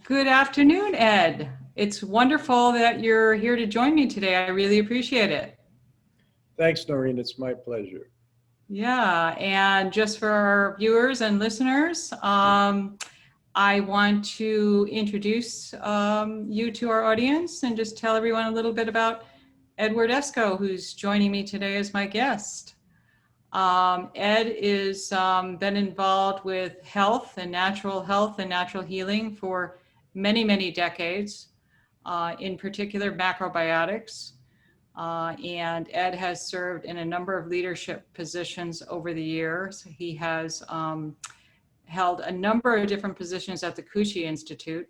Good afternoon, Ed. It's wonderful that you're here to join me today. I really appreciate it. Thanks, Noreen. It's my pleasure. Yeah, and just for our viewers and listeners, I want to introduce you to our audience and just tell everyone a little bit about Edward Esko, who's joining me today as my guest. Ed is been involved with health and natural healing for many, many decades, in particular macrobiotics. And Ed has served in a number of leadership positions over the years. He has held a number of different positions at the Kushi Institute.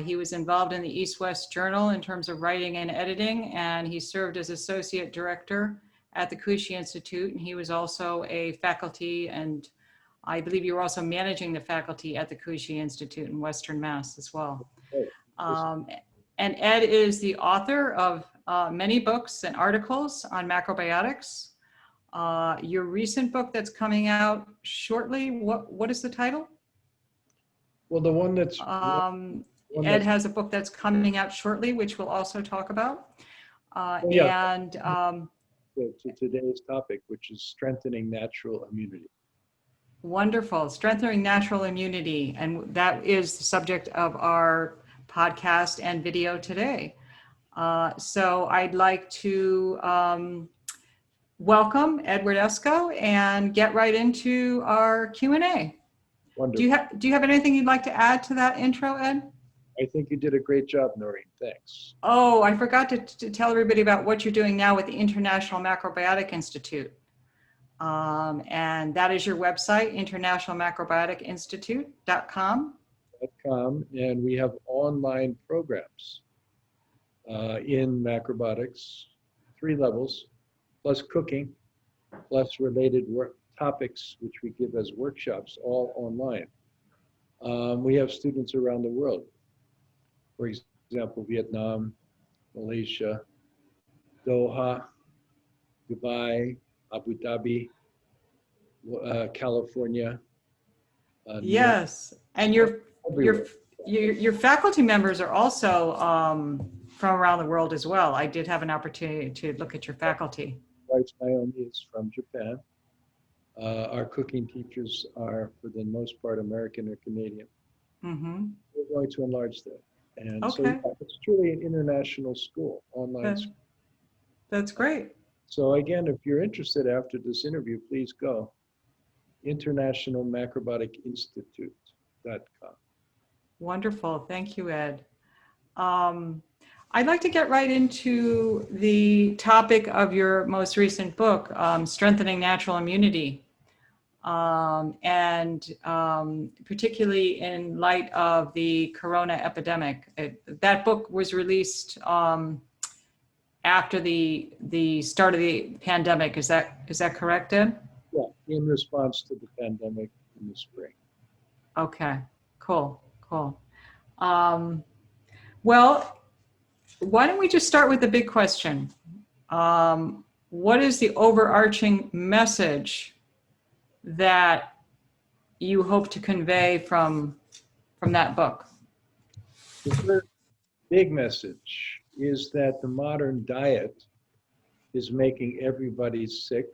He was involved in the East-West Journal in terms of writing and editing, and he served as associate director at the Kushi Institute. And he was also a faculty, and I believe you were also managing the faculty at the Kushi Institute in Western Mass as well. And Ed is the author of many books and articles on macrobiotics. Your recent book that's coming out shortly, what is the title? Well, the one that's... Ed has a book that's coming out shortly, which we'll also talk about. To today's topic, which is strengthening natural immunity. Wonderful, strengthening natural immunity. And that is the subject of our podcast and video today. So I'd like to welcome Edward Esko and get right into our Q&A. Do you have anything you'd like to add to that intro, Ed? I think you did a great job, Noreen. Thanks. Oh, I forgot to tell everybody about what you're doing now with the International Macrobiotic Institute. And that is your website, internationalmacrobioticinstitute.com. And we have online programs in macrobiotics, 3 levels, plus cooking, plus related topics, which we give as workshops, all online. We have students around the world. For example, Vietnam, Malaysia, Doha, Dubai, Abu Dhabi, California. Yes, and your faculty members are also from around the world as well. I did have an opportunity to look at your faculty. Pyschology is from Japan. Our cooking teachers are, for the most part, American or Canadian. Mm-hmm. We're going to enlarge that. And okay. So it's truly an international school, online school. That's great. So again, if you're interested after this interview, please go. internationalmacrobioticinstitute.com. Wonderful. Thank you, Ed. I'd like to get right into the topic of your most recent book, Strengthening Natural Immunity. Particularly in light of the corona epidemic. That book was released after the start of the pandemic. Is that correct, Ed? Yeah, in response to the pandemic in the spring. Okay, cool. Well, why don't we just start with the big question? What is the overarching message that you hope to convey from that book? The first big message is that the modern diet is making everybody sick.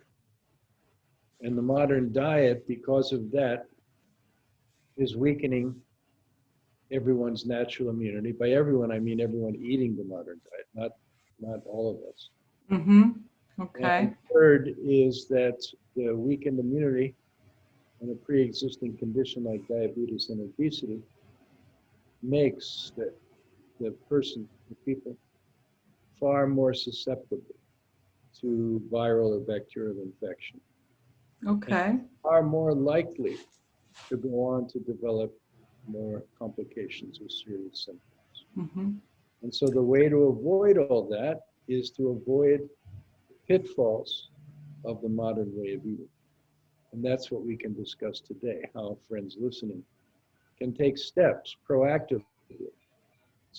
And the modern diet, because of that, is weakening everyone's natural immunity. By everyone, I mean everyone eating the modern diet, not all of us. Mm-hmm. Okay. And third is that the weakened immunity and a pre-existing condition like diabetes and obesity makes the people far more susceptible to viral or bacterial infection. Okay. And are more likely to go on to develop more complications or serious symptoms. Mm-hmm. And so the way to avoid all that is to avoid pitfalls of the modern way of eating. And that's what we can discuss today, how friends listening can take steps proactively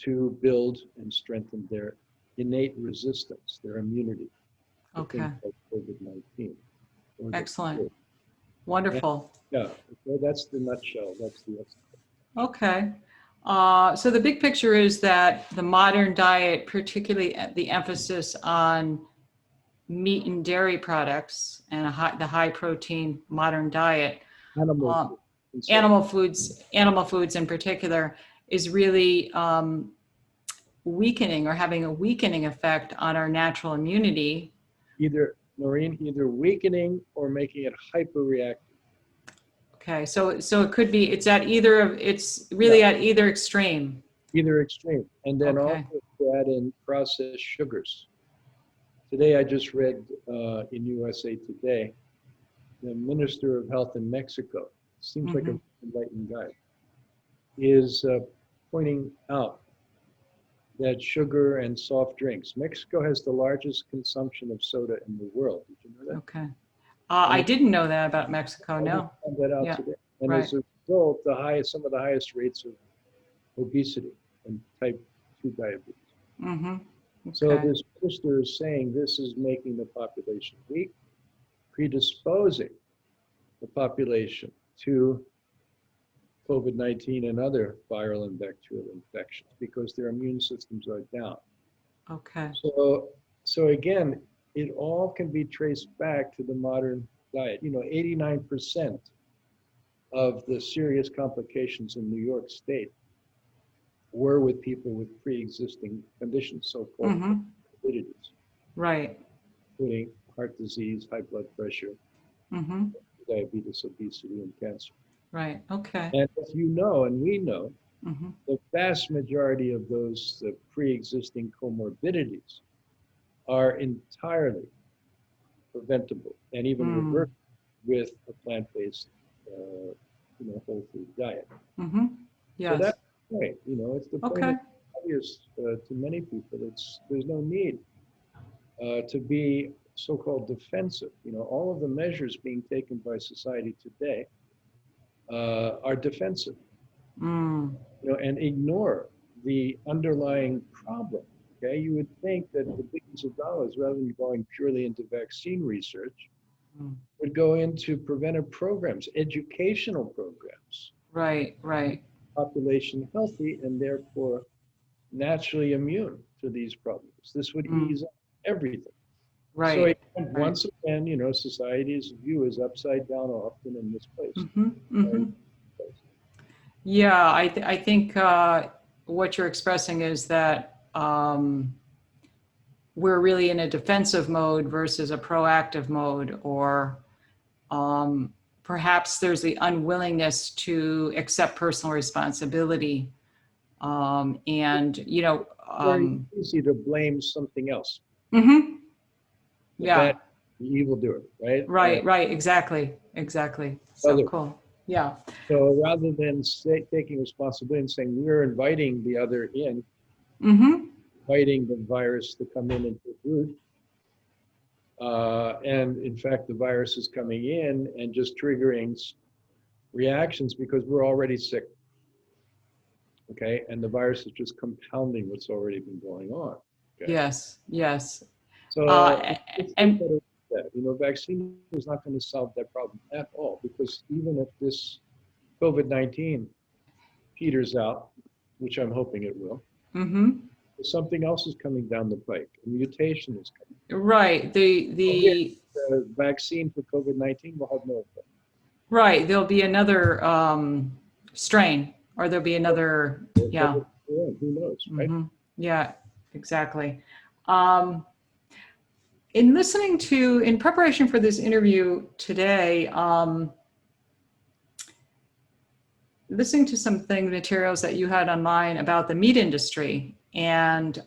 to build and strengthen their innate resistance, their immunity to things like COVID-19. Excellent. Wonderful. Yeah, so that's the nutshell. That's the essence. Okay. So the big picture is that the modern diet, particularly the emphasis on meat and dairy products and the high protein modern diet, Animal um, food. animal foods in particular, is really weakening or having a weakening effect on our natural immunity. Either, Noreen, either weakening or making it hyperreactive. Okay, so it could be, it's really at either extreme. Either extreme. And then Okay. also to add in processed sugars. Today I just read in USA Today, the Minister of Health in Mexico, seems like a enlightened guy, is pointing out that sugar and soft drinks. Mexico has the largest consumption of soda in the world. Did you know that? Okay. I didn't know that about Mexico, no. I found that out Yeah, today. And right. as a result, some of the highest rates of obesity and type 2 diabetes. Okay. So this minister is saying this is making the population weak, predisposing the population to COVID-19 and other viral and bacterial infections because their immune systems are down. Okay. So again, it all can be traced back to the modern diet. 89% of the serious complications in New York State were with people with pre-existing conditions, so-called comorbidities, Right. including heart disease, high blood pressure, diabetes, obesity, and cancer. Right. Okay. And as you know, and we know, the vast majority of those pre-existing comorbidities are entirely preventable and even reversed with a plant-based, whole food diet. Yes. So that's the point. It's the point that's obvious to many people. There's no need to be so-called defensive. All of the measures being taken by society today are defensive. And ignore the underlying problem. Okay, you would think that the billions of dollars, rather than going purely into vaccine research, would go into preventive programs, educational programs. Right. Right. Population healthy and therefore naturally immune to these problems. This would ease up everything. Right. So once again, society's view is upside down often and misplaced. Yeah, I think what you're expressing is that we're really in a defensive mode versus a proactive mode, or perhaps there's the unwillingness to accept personal responsibility. And, very easy to blame something else. Yeah. The evildoer, right? Right. Exactly. So cool. Yeah. So rather than taking responsibility and saying we're inviting the other in, inviting the virus to come in and take root, and in fact the virus is coming in and just triggering reactions because we're already sick. Okay, and the virus is just compounding what's already been going on. Okay? Yes. So vaccine is not going to solve that problem at all, because even if this COVID-19 peters out, which I'm hoping it will, something else is coming down the pike. A mutation is coming. Right. The vaccine for COVID-19 will have no effect. Right. There'll be another strain, or there'll be another. Yeah. Who knows, right? Yeah. Exactly. In preparation for this interview today, listening to some materials that you had online about the meat industry and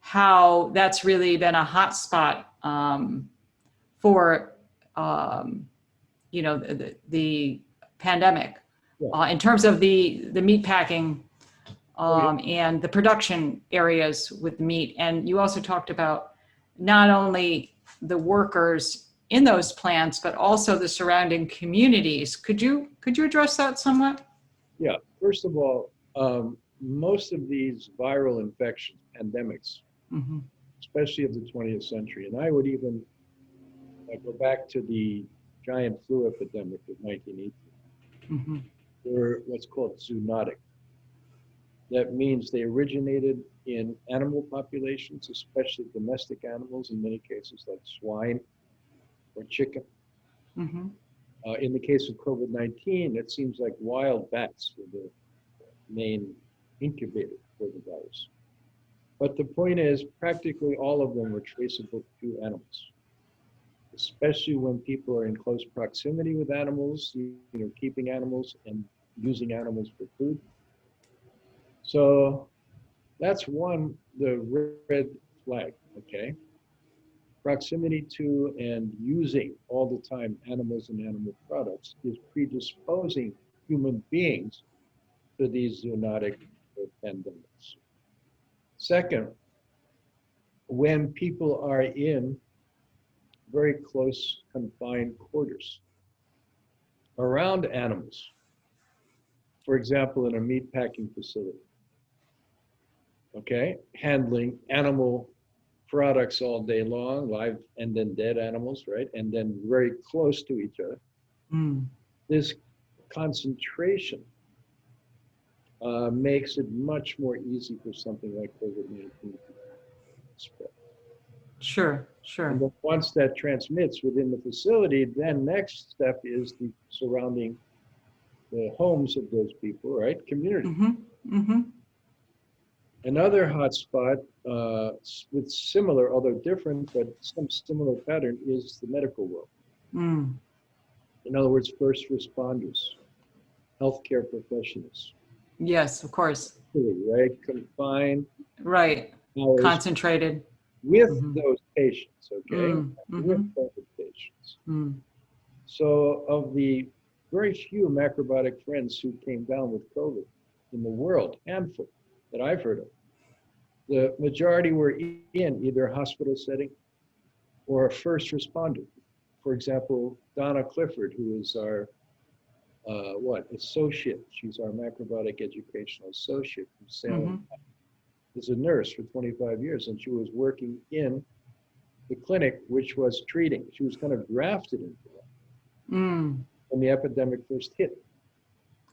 how that's really been a hot spot for the pandemic in terms of the meat packing and the production areas with meat. And you also talked about not only the workers in those plants, but also the surrounding communities. Could you address that somewhat? Yeah. First of all, most of these viral infections, pandemics, especially of the 20th century, and I would even go back to the giant flu epidemic of 1918, were what's called zoonotic. That means they originated in animal populations, especially domestic animals, in many cases like swine or chicken. Mm-hmm. In the case of COVID-19, it seems like wild bats were the main incubator for the virus. But the point is, practically all of them were traceable to animals, especially when people are in close proximity with animals, keeping animals and using animals for food. So that's the red flag, okay? Proximity to and using all the time animals and animal products is predisposing human beings to these zoonotic pandemics. Second, when people are in very close confined quarters around animals, for example, in a meat packing facility, okay, handling animal products all day long, live and then dead animals, right? And then very close to each other. Mm. This concentration makes it much more easy for something like COVID-19 to spread. Sure, And sure. then once that transmits within the facility, then next step is the surrounding the homes of those people, right? Community. Mm-hmm. Mm-hmm. Another hotspot with similar, although different, but some similar pattern is the medical world. Mm. In other words, first responders, healthcare professionals. Yes, of course. Right? Confined Right. hours Concentrated. with Mm-hmm. those patients, okay? Mm-hmm. With COVID patients. Mm. So of the very few macrobiotic friends who came down with COVID in the world, handful that I've heard of, the majority were in either a hospital setting or a first responder. For example, Donna Clifford, who is our associate. She's our macrobiotic educational associate from Salem. Mm-hmm. Is a nurse for 25 years, and she was working in the clinic, which was treating. She was kind of grafted into that when the epidemic first hit.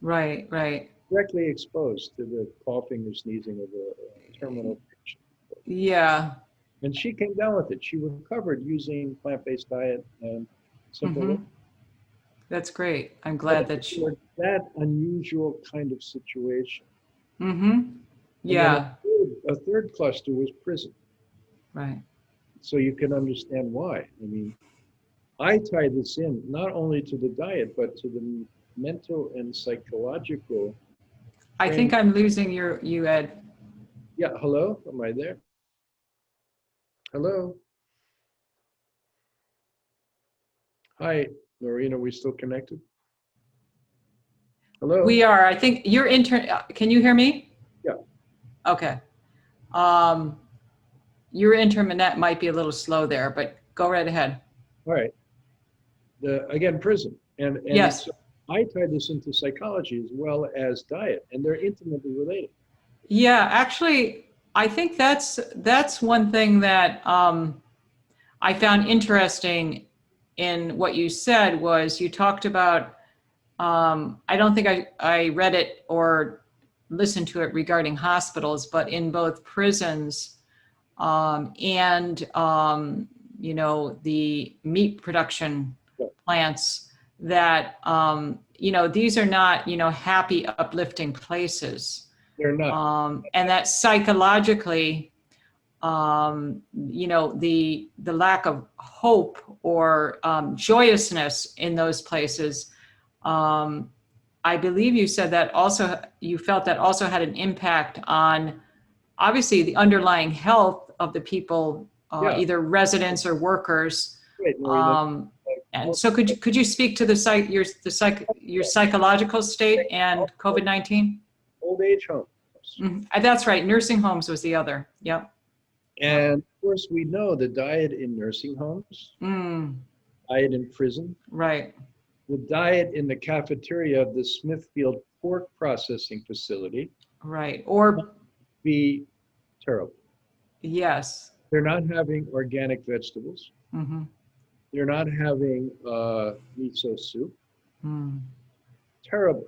Right, right. Directly exposed to the coughing or sneezing of a terminal patient. Yeah. And she came down with it. She recovered using plant-based diet and simple Mm-hmm. That's great. I'm glad that she. for that unusual kind of situation. Mm-hmm. And then Yeah. a third cluster was prison. Right. So you can understand why. I mean, I tie this in not only to the diet, but to the mental and psychological. I think I'm losing you, Ed. Yeah, hello? Am I there? Hello? Hi, Noreen, are we still connected? Hello? We are. I think your can you hear me? Yeah. Okay. Your internet might be a little slow there, but go right ahead. All right. Again, prison. And Yes. so I tie this into psychology as well as diet, and they're intimately related. Yeah, actually, I think that's one thing that I found interesting in what you said was you talked about, I don't think I read it or listened to it regarding hospitals, but in both prisons and, the meat production plants that, these are not, happy, uplifting places. They're not. And that psychologically, the lack of hope or joyousness in those places, I believe you said that also, you felt that also had an impact on obviously the underlying health of the people, either residents or workers. Right, And so could you speak to your psychological state and COVID-19? Old age homes. Mm-hmm. That's right. Nursing homes was the other. Yep. And of course, we know the diet in nursing homes, diet in prison, right, the diet in the cafeteria of the Smithfield pork processing facility, right, or be terrible. Yes. They're not having organic vegetables. Mm-hmm. They're not having miso soup. Mm. Terrible.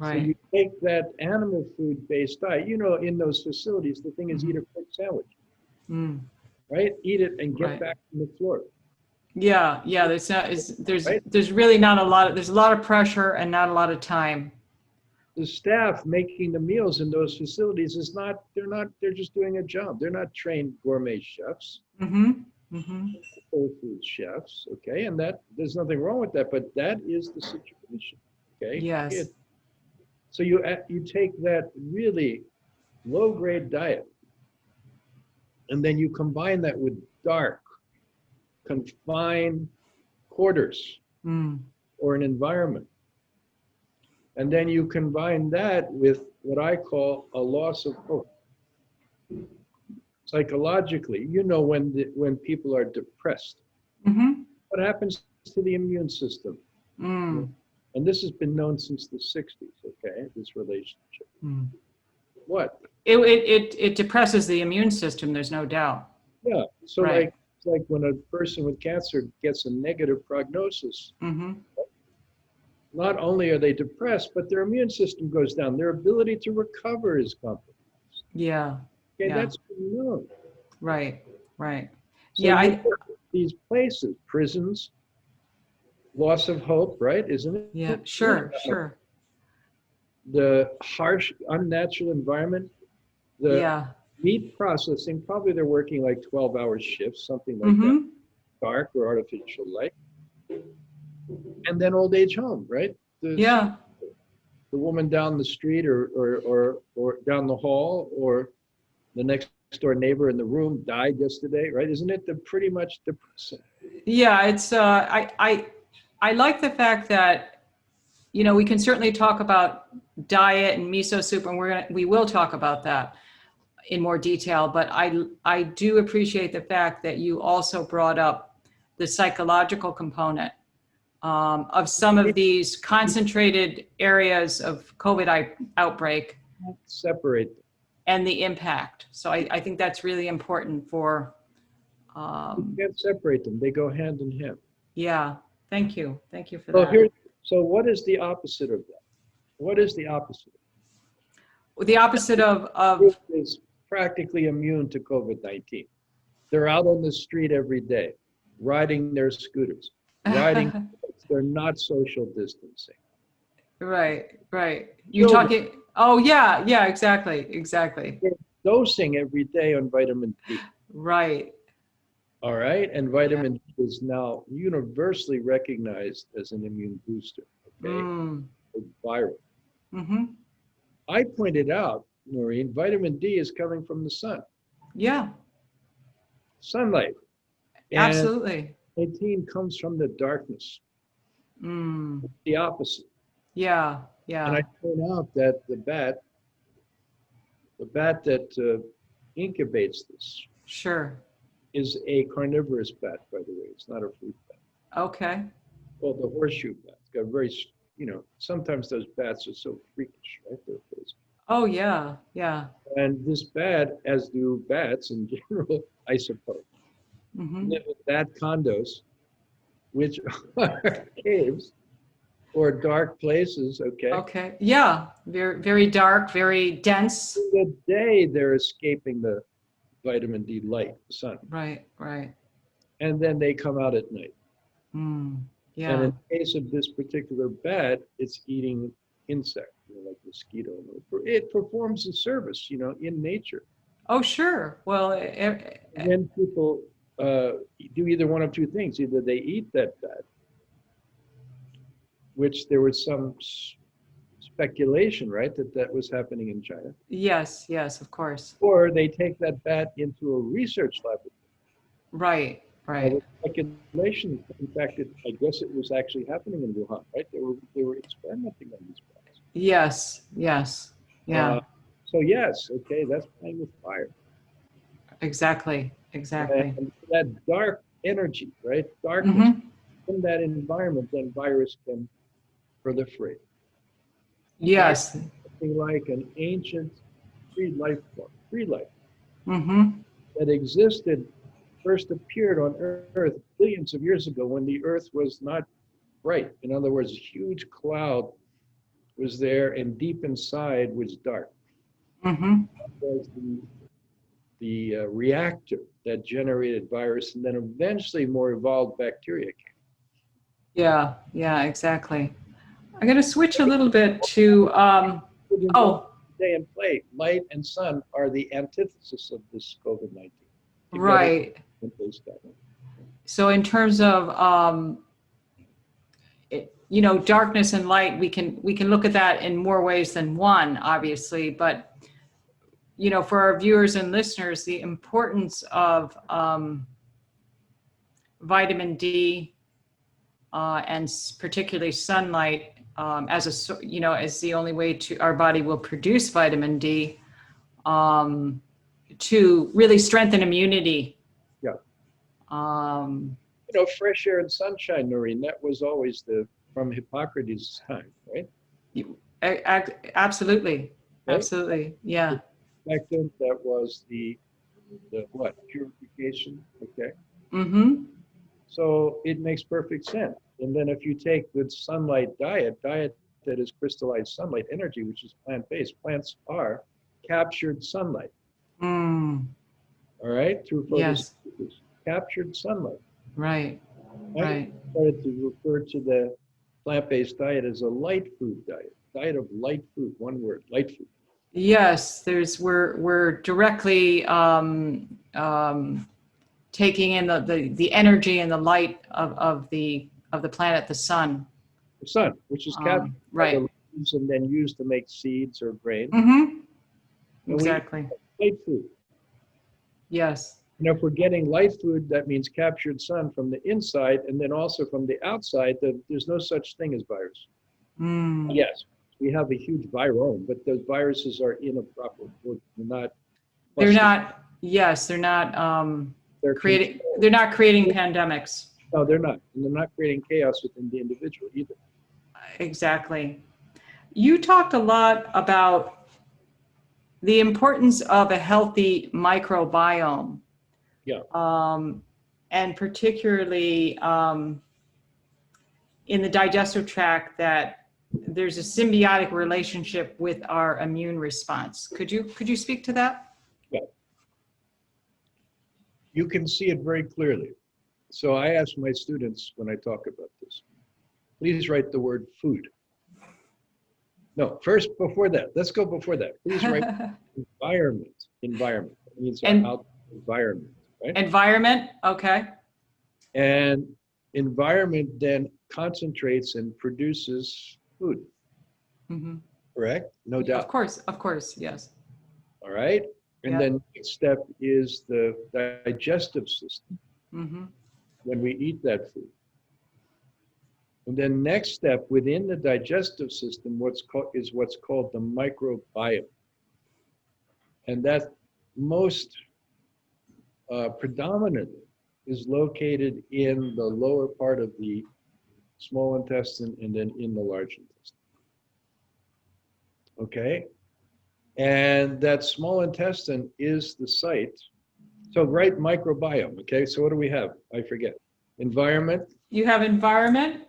So you take that animal food-based diet, in those facilities, the thing is eat a quick sandwich, right? Eat it and get back on the floor. Yeah, yeah. There's Right? really not a lot of, there's a lot of pressure and not a lot of time. The staff making the meals in those facilities they're just doing a job. They're not trained gourmet chefs, whole food chefs, okay? And there's nothing wrong with that, but that is the situation, okay? Yes. So you take that really low-grade diet, and then you combine that with dark, confined quarters or an environment. And then you combine that with what I call a loss of hope. Psychologically, when people are depressed, what happens to the immune system? And this has been known since the 60s, okay, this relationship. What? It depresses the immune system, there's no doubt. Yeah, so it's like when a person with cancer gets a negative prognosis, not only are they depressed, but their immune system goes down. Their ability to recover is compromised. Yeah. Okay, that's been known. Right. So these places, prisons, loss of hope, right? Isn't it? Yeah, sure. The harsh, unnatural environment, the meat processing, probably they're working like 12-hour shifts, something like that, dark or artificial light. And then old age home, right? The woman down the street or down the hall or the next door neighbor in the room died yesterday, right? Isn't it pretty much depressing? Yeah, it's I like the fact that we can certainly talk about diet and miso soup, and we will talk about that in more detail, but I do appreciate the fact that you also brought up the psychological component of some of these concentrated areas of COVID outbreak. Separate them. And the impact. So I think that's really important for. You can't separate them. They go hand in hand. Yeah. Thank you for that. So what is the opposite of that? What is the opposite? The opposite of is practically immune to COVID-19. They're out on the street every day, riding their scooters, they're not social distancing. Right. You're talking, oh yeah, exactly. They're dosing every day on vitamin D. Right. All right, and vitamin D is now universally recognized as an immune booster, okay? It's viral. I pointed out, Noreen, vitamin D is coming from the sun. Yeah. Sunlight. And absolutely. 18 comes from the darkness. The opposite. Yeah. And I point out that the bat that incubates this is a carnivorous bat, by the way. It's not a fruit bat. Okay. Called the horseshoe bat. It's got very, sometimes those bats are so freakish, right? They're crazy. Oh, yeah. And this bat, as do bats in general, I suppose, live in bat condos, which are caves or dark places, okay? Okay. Yeah. Very, very dark, very dense. In the day, they're escaping the vitamin D light, the sun. Right. And then they come out at night. Yeah. And in the case of this particular bat, it's eating insect, like mosquito. It performs a service, in nature. Oh, sure. Well, and then people do either one of two things. Either they eat that bat, which there was some speculation, right, that was happening in China. Yes, of course. Or they take that bat into a research laboratory. Right. Speculation. In fact, I guess it was actually happening in Wuhan, right? They were experimenting on these bats. Yes. Yeah. So yes, okay, that's playing with fire. Exactly. And that dark energy, right? Darkness in that environment, then virus can proliferate. Yes. Something like an ancient free life Mm-hmm. that existed, first appeared on Earth billions of years ago when the Earth was not bright. In other words, a huge cloud was there, and deep inside was dark. Mm-hmm. That was the reactor that generated virus, and then eventually more evolved bacteria came. Yeah, yeah, exactly. I'm going to switch a little bit to, oh, Day and play, light and sun are the antithesis of this COVID-19. right. So in terms of, you know, darkness and light, we can look at that in more ways than one, obviously, but you know, for our viewers and listeners, the importance of vitamin D and particularly sunlight as a, you know, as the only way to our body will produce vitamin D to really strengthen immunity. Yeah. Um, You know, fresh air and sunshine, Noreen, that was always from Hippocrates' time, right? Absolutely. Right? Absolutely. Yeah. Expectant, that was the what? Purification, okay? Mm-hmm. So it makes perfect sense. And then if you take good sunlight diet that is crystallized sunlight energy, which is plant-based, plants are captured sunlight, Mm. all right? Through Yes. photosynthesis, captured sunlight. Right. Right. I started to refer to the plant-based diet as a light food diet of light food, one word, light food. Yes, we're directly taking in the energy and the light of the planet, the sun. The sun, which is captured by right. the leaves and then used to make seeds or grain. Mm-hmm. Exactly. Light food. Yes. And if we're getting light food, that means captured sun from the inside and then also from the outside. There's no such thing as virus. Mm. Yes, we have a huge virome, but those viruses are in a proper order. They're not. Yes, they're not. They're not creating pandemics. No, they're not. And they're not creating chaos within the individual either. Exactly. You talked a lot about the importance of a healthy microbiome. Yeah. And particularly in the digestive tract, that there's a symbiotic relationship with our immune response. Could you speak to that? Yeah. You can see it very clearly. So I ask my students when I talk about this, please write the word food. No, first, before that, let's go before that. Please write environment. Environment. That means our environment, right? Environment, okay. And environment then concentrates and produces food. Mm-hmm. Correct? No doubt. Of course, yes. All right. And then next step is the digestive system. Mm-hmm. When we eat that food. And then next step within the digestive system, what's called the microbiome. And that most predominantly is located in the lower part of the small intestine and then in the large intestine. Okay? And that small intestine is the site. So write microbiome, okay? So what do we have? I forget. Environment. You have environment,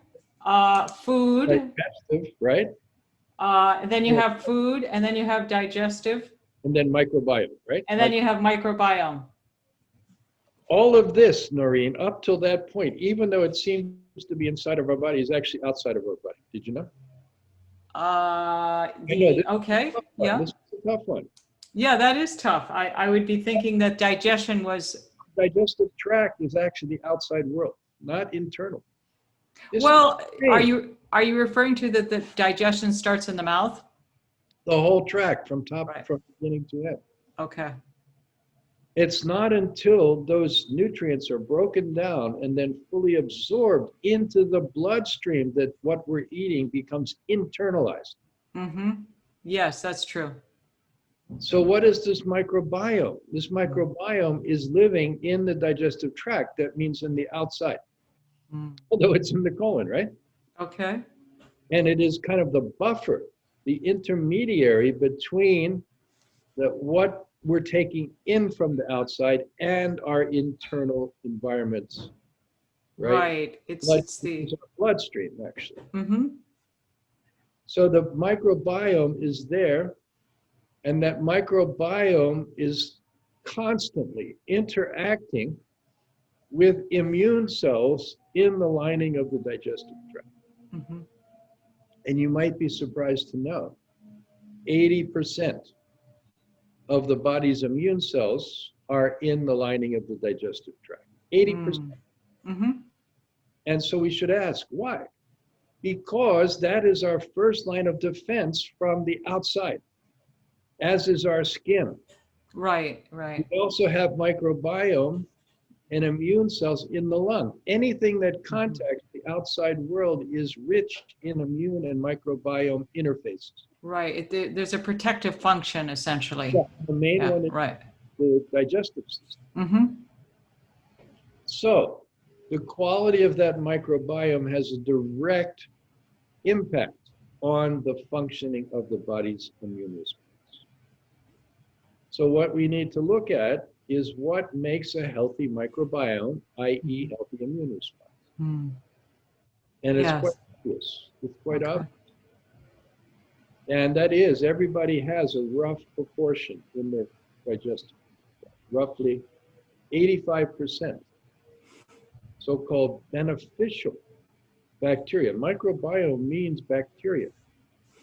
food. Digestive, right? And then you have food, and then you have digestive. And then microbiome, right? And then you have microbiome. All of this, Noreen, up till that point, even though it seems to be inside of our body, is actually outside of our body. Did you know? Okay, yeah. This is a tough one. Yeah, that is tough. I would be thinking that digestion was... Digestive tract is actually the outside world, not internal. Well, are you referring to that the digestion starts in the mouth? The whole tract from beginning to end. Okay. It's not until those nutrients are broken down and then fully absorbed into the bloodstream that what we're eating becomes internalized. Mm-hmm. Yes, that's true. So what is this microbiome? This microbiome is living in the digestive tract. That means in the outside, although it's in the colon, right? Okay. And it is kind of the buffer, the intermediary between what we're taking in from the outside and our internal environments, right? Right. It's the bloodstream, actually. Mm-hmm. So the microbiome is there, and that microbiome is constantly interacting with immune cells in the lining of the digestive tract. Mm-hmm. And you might be surprised to know 80% of the body's immune cells are in the lining of the digestive tract. 80%. Mm-hmm. And so we should ask, why? Because that is our first line of defense from the outside, as is our skin. Right, right. We also have microbiome and immune cells in the lung. Anything that contacts the outside world is rich in immune and microbiome interfaces. Right. There's a protective function, essentially. Yeah, the main one is right. the digestive system. Mm-hmm. So the quality of that microbiome has a direct impact on the functioning of the body's immune response. So what we need to look at is what makes a healthy microbiome, i.e. healthy immune response. Mm. And it's Yes. quite obvious. It's quite Okay. obvious. And that is, everybody has a rough proportion in their digestive tract, roughly 85% so-called beneficial bacteria. Microbiome means bacteria,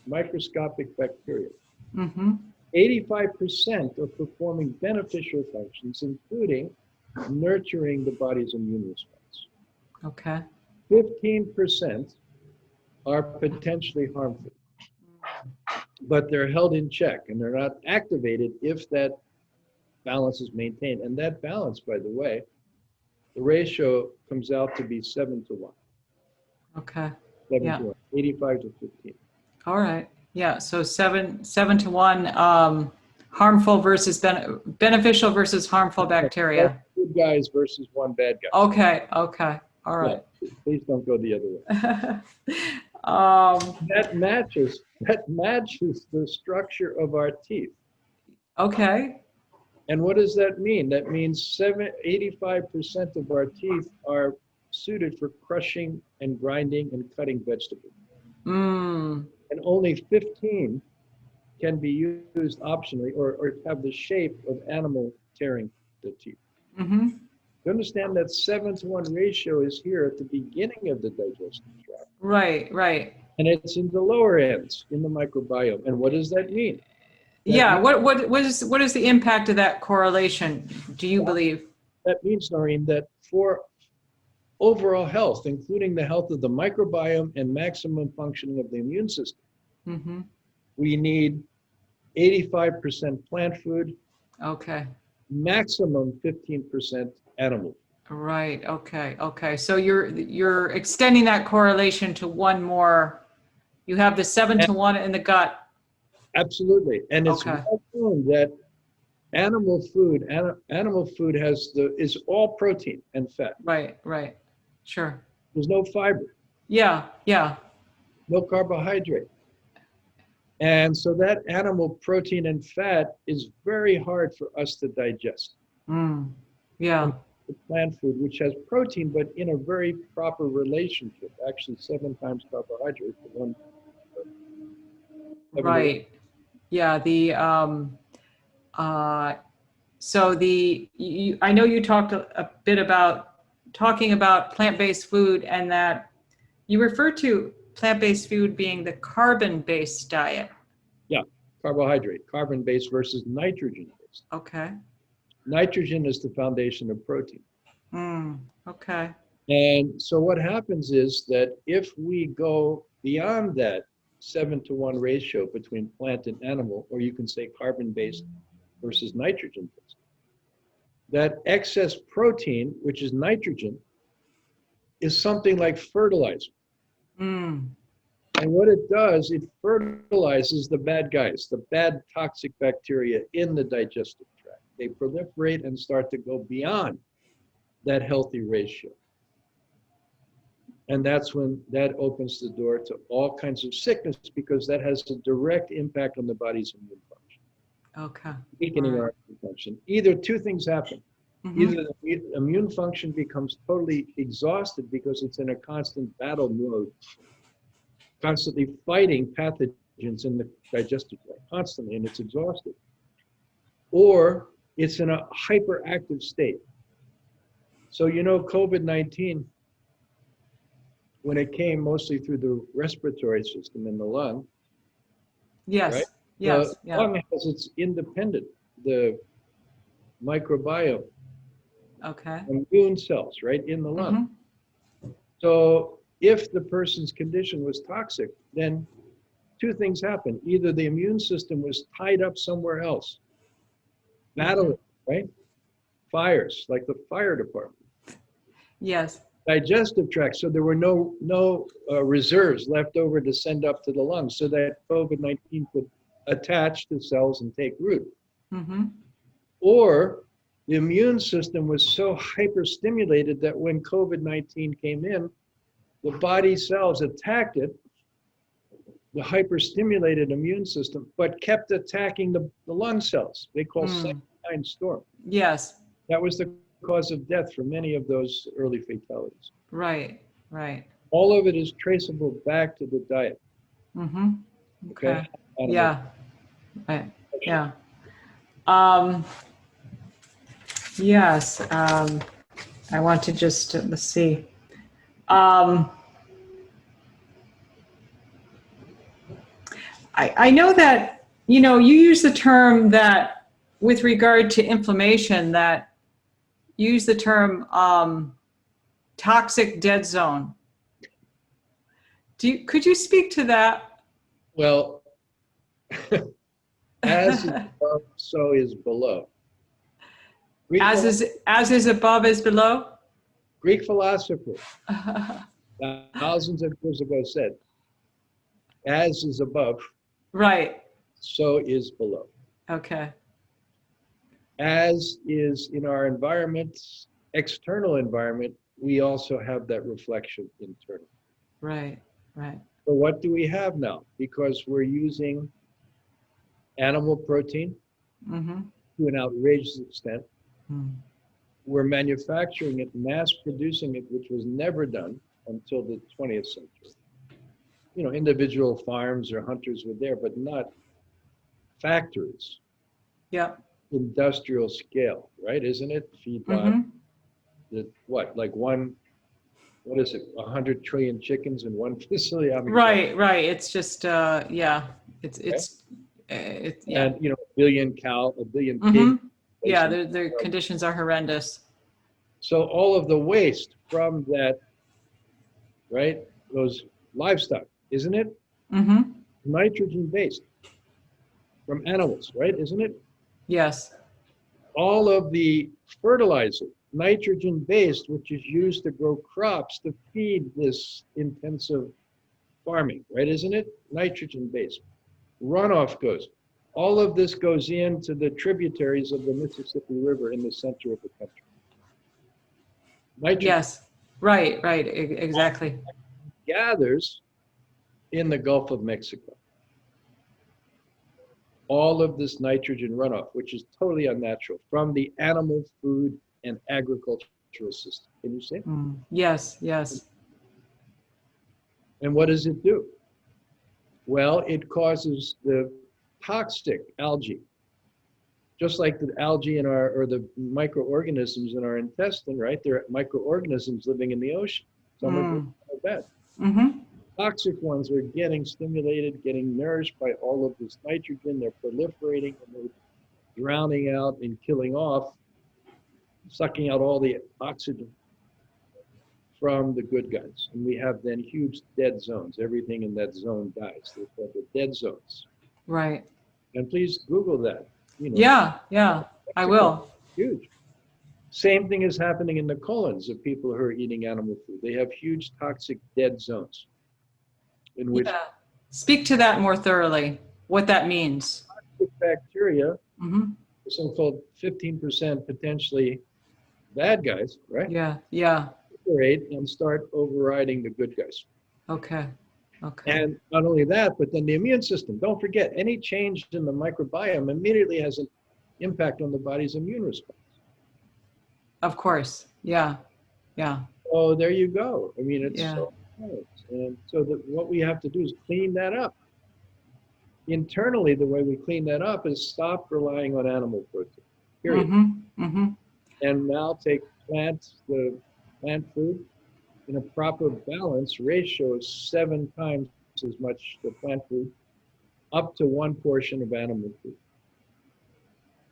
microscopic bacteria. Mm-hmm. 85% are performing beneficial functions, including nurturing the body's immune response. Okay. 15% are potentially harmful, but they're held in check and they're not activated if that balance is maintained. And that balance, by the way, the ratio comes out to be 7 to 1. Okay. 7 Yeah. to 1, 85 to 15. All right. Yeah. So 7 to 1, harmful versus beneficial versus harmful bacteria. Good guys versus one bad guy. Okay. Okay. All right. Yeah, please don't go the other way. um, That matches the structure of our teeth. okay. And what does that mean? That means 85% of our teeth are suited for crushing and grinding and cutting vegetables. Mm. And only 15 can be used optionally or have the shape of animal tearing the teeth. Mm-hmm. You understand that 7 to 1 ratio is here at the beginning of the digestive tract. Right. Right. And it's in the lower ends, in the microbiome. And what does that mean? Yeah. What is the impact of that correlation, do you believe? That means, Noreen, that for overall health, including the health of the microbiome and maximum functioning of the immune system, Mm-hmm. we need 85% plant food, Okay. maximum 15% animal. Right. Okay. Okay. So you're extending that correlation to one more. You have the 7 to 1 in the gut. Absolutely. And it's Okay. well known that animal food is all protein and fat. Right. Right. Sure. There's no fiber, Yeah. Yeah. no carbohydrate. And so that animal protein and fat is very hard for us to digest. Mm. Yeah. The plant food, which has protein, but in a very proper relationship, actually 7 times carbohydrate for one. Right. Yeah. So I know you talked a bit about talking about plant-based food, and that you refer to plant-based food being the carbon-based diet. Yeah, carbohydrate, carbon-based versus nitrogen-based. Okay. Nitrogen is the foundation of protein. Okay. And so what happens is that if we go beyond that 7 to 1 ratio between plant and animal, or you can say carbon-based versus nitrogen-based, that excess protein, which is nitrogen, is something like fertilizer. Mm. And what it does, it fertilizes the bad guys, the bad toxic bacteria in the digestive tract. They proliferate and start to go beyond that healthy ratio. And that's when that opens the door to all kinds of sickness, because that has a direct impact on the body's immune function. Okay. Weakening our immune function. Either two things happen. Mm-hmm. Either the immune function becomes totally exhausted because it's in a constant battle mode constantly fighting pathogens in the digestive tract, constantly, and it's exhausted. Or it's in a hyperactive state. So, you know, COVID-19, when it came mostly through the respiratory system in the lung, Yes. right? Yes. The Yeah. lung has its independent, the microbiome, Okay. immune cells, right, in the lung. Mhm. So if the person's condition was toxic, then two things happen. Either the immune system was tied up somewhere else, battling, right? Fires, like the fire department. Yes. Digestive tract, so there were no reserves left over to send up to the lungs so that COVID-19 could attach to cells and take root. Mm-hmm. Or the immune system was so hyperstimulated that when COVID-19 came in, the body cells attacked it, the hyperstimulated immune system, but kept attacking the lung cells. They call cytokine storm. Yes. That was the cause of death for many of those early fatalities. Right. Right. All of it is traceable back to the diet. Mm-hmm. Okay. Animal. Yeah. Right. Yeah. Um, yes. I want to just, let's see. I know that, you know, you use the term that with regard to inflammation, that you use the term toxic dead zone. Could you speak to that? Well, as is above, so is below. As is above is below? Greek philosopher thousands of years ago said, as is above, Right. so is below. Okay. As is in our environment, external environment, we also have that reflection internally. Right. Right. So what do we have now? Because we're using animal protein to an outrageous extent. We're manufacturing it, mass producing it, which was never done until the 20th century. You know, individual farms or hunters were there, but not factories. Yeah. Industrial scale, right? Isn't it? Feedlot. What, like what is it? 100 trillion chickens in one facility? I mean, Right. Right. It's just, yeah. It's yeah. And, you know, a billion pigs. Yeah. The conditions are horrendous. So all of the waste from that, right? Those livestock, isn't it? Nitrogen based from animals, right? Isn't it? Yes. All of the fertilizer, nitrogen based, which is used to grow crops to feed this intensive farming, right? Isn't it? Nitrogen based. Runoff goes. All of this goes into the tributaries of the Mississippi River in the center of the country. Nitrogen. Yes. Right. Right. Exactly. Gathers in the Gulf of Mexico. All of this nitrogen runoff, which is totally unnatural, from the animal food and agricultural system. Can you see it? Yes. Yes. And what does it do? Well, it causes the toxic algae, just like the algae in or the microorganisms in our intestine, right? There are microorganisms living in the ocean. Some are good, some are bad. Toxic ones are getting stimulated, getting nourished by all of this nitrogen. They're proliferating and they're drowning out and killing off, sucking out all the oxygen from the good guys. And we have then huge dead zones. Everything in that zone dies. They're called the dead zones. Right. And please Google that. You know, yeah. I will. Huge. Same thing is happening in the colons of people who are eating animal food. They have huge toxic dead zones. In which Speak to that more thoroughly, what that means. Toxic bacteria, so-called 15% potentially bad guys, right? Yeah. And start overriding the good guys. Okay. And not only that, but then the immune system. Don't forget, any change in the microbiome immediately has an impact on the body's immune response. Of course. Yeah. Oh, there you go. I mean, it's so And so that what we have to do is clean that up. Internally, the way we clean that up is stop relying on animal protein, period. And now take the plant food in a proper balance ratio is 7 times as much the plant food, up to 1 portion of animal food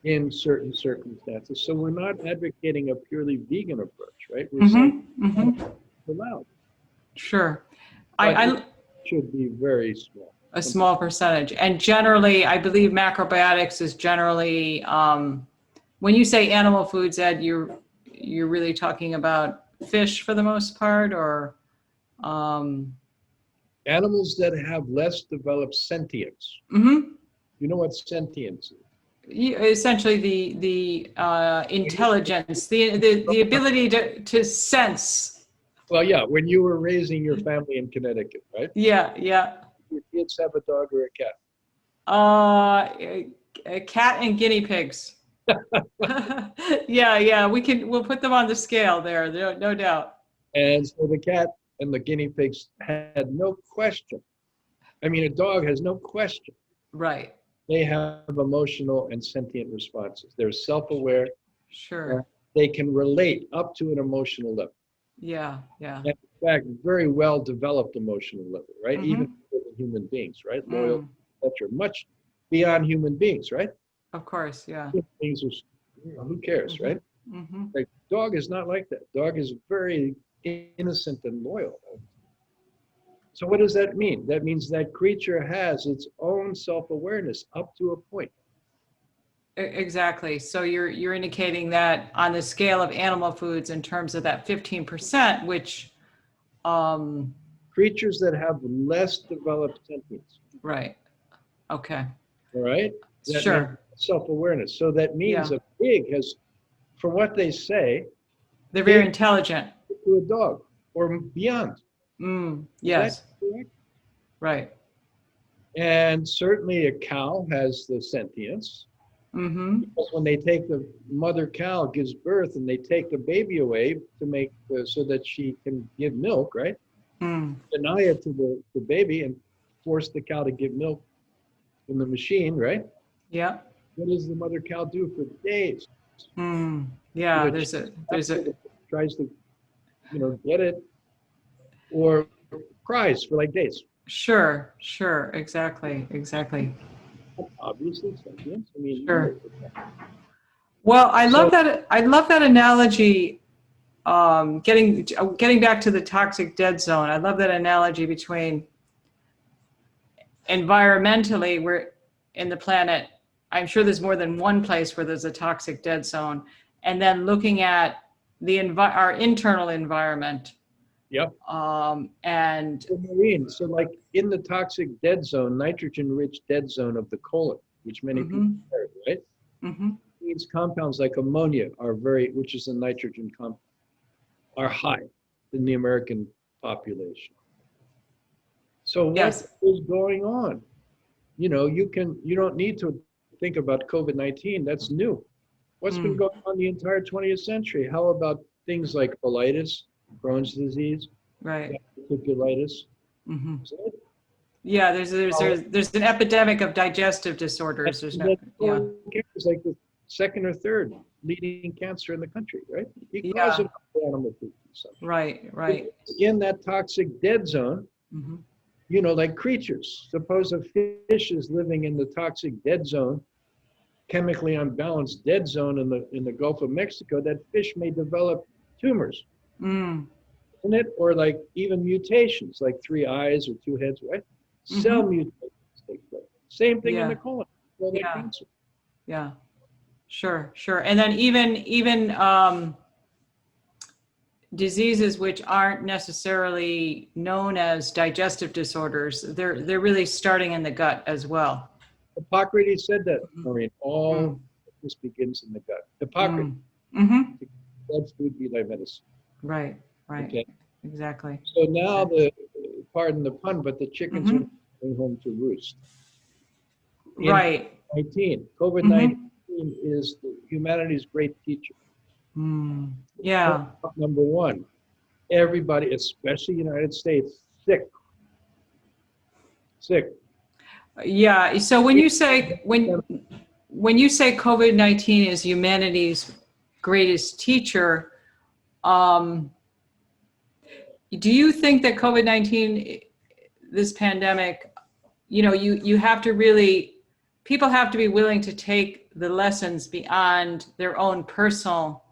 in certain circumstances. So we're not advocating a purely vegan approach, right? We're saying it's allowed. Sure. But I it should be very small. a small percentage. And generally, I believe macrobiotics is generally, when you say animal foods, Ed, you're really talking about fish for the most part, or Animals that have less developed sentience. You know what sentience is? Essentially the intelligence, the ability to sense. Well, yeah, when you were raising your family in Connecticut, right? Yeah. Your kids have a dog or a cat? A cat and guinea pigs. Yeah, we'll put them on the scale there, no doubt. And so the cat and the guinea pigs had no question. I mean, a dog has no question. Right. They have emotional and sentient responses. They're self-aware. Sure. They can relate up to an emotional level. Yeah. And in fact, very well developed emotional level, right? Even for the human beings, right? Loyal, etc. Much beyond human beings, right? Of course, yeah. Human beings are, who cares, right? Like, dog is not like that. Dog is very innocent and loyal. So what does that mean? That means that creature has its own self-awareness up to a point. Exactly. So you're indicating that on the scale of animal foods in terms of that 15%, which creatures that have less developed sentience. Right. Okay. All right. That Sure. Self-awareness. So that means a pig has, from what they say, they're very intelligent. To a dog or beyond. Yes. Right. And certainly a cow has the sentience. Because when they take the mother cow gives birth and they take the baby away to make so that she can give milk, right? Deny it to the baby and force the cow to give milk in the machine, right? Yeah. What does the mother cow do for days? Yeah, there's a tries to, get it, or cries for like days. Sure, exactly. Obviously, sentience. I mean, sure. Well, I love that analogy. Getting back to the toxic dead zone, I love that analogy between environmentally, we're in the planet. I'm sure there's more than one place where there's a toxic dead zone, and then looking at our internal environment. Yep. And marine. So like in the toxic dead zone, nitrogen-rich dead zone of the colon, which many people heard, right? Means compounds like ammonia which is a nitrogen compound, are high in the American population. So what is going on? You don't need to think about COVID-19. That's new. What's been going on the entire 20th century? How about things like colitis, Crohn's disease, right, diverticulitis? Yeah, there's an epidemic of digestive disorders. There's It's like the second or third leading cancer in the country, right? Because of animal food consumption. Right. In that toxic dead zone, like creatures. Suppose a fish is living in the toxic dead zone, chemically unbalanced dead zone in the Gulf of Mexico. That fish may develop tumors. In it, or like even mutations, like 3 eyes or 2 heads, right? Cell mutations take place. Same thing in the colon. Cancer. Yeah. Sure. And then even diseases which aren't necessarily known as digestive disorders, they're really starting in the gut as well. Hippocrates said that, Maureen. All this begins in the gut. Hippocrates. Let food be thy medicine. Right. Okay. Exactly. So now pardon the pun, but the chickens are going home to roost. Right. COVID-19 is humanity's great teacher. Yeah. Number one. Everybody, especially United States, sick. Sick. Yeah. So when you say COVID-19 is humanity's greatest teacher, do you think that COVID-19, this pandemic, you have to really, people have to be willing to take the lessons beyond their own personal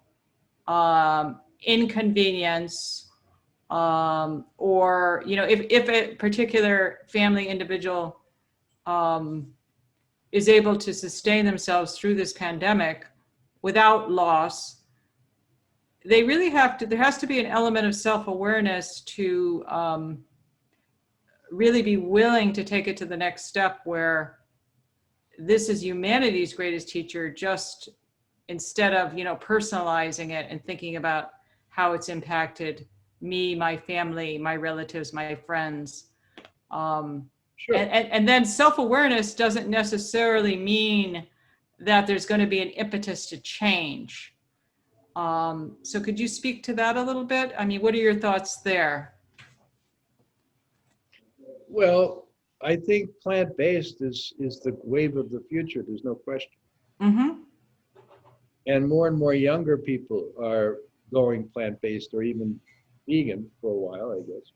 inconvenience, or if a particular family individual is able to sustain themselves through this pandemic without loss, they really have to, there has to be an element of self-awareness to really be willing to take it to the next step, where this is humanity's greatest teacher, just instead of personalizing it and thinking about how it's impacted me, my family, my relatives, my friends. Sure. And then self-awareness doesn't necessarily mean that there's going to be an impetus to change. So could you speak to that a little bit? I mean, what are your thoughts there? Well, I think plant-based is the wave of the future. There's no question. Mm-hmm. And more younger people are going plant-based or even vegan for a while, I guess.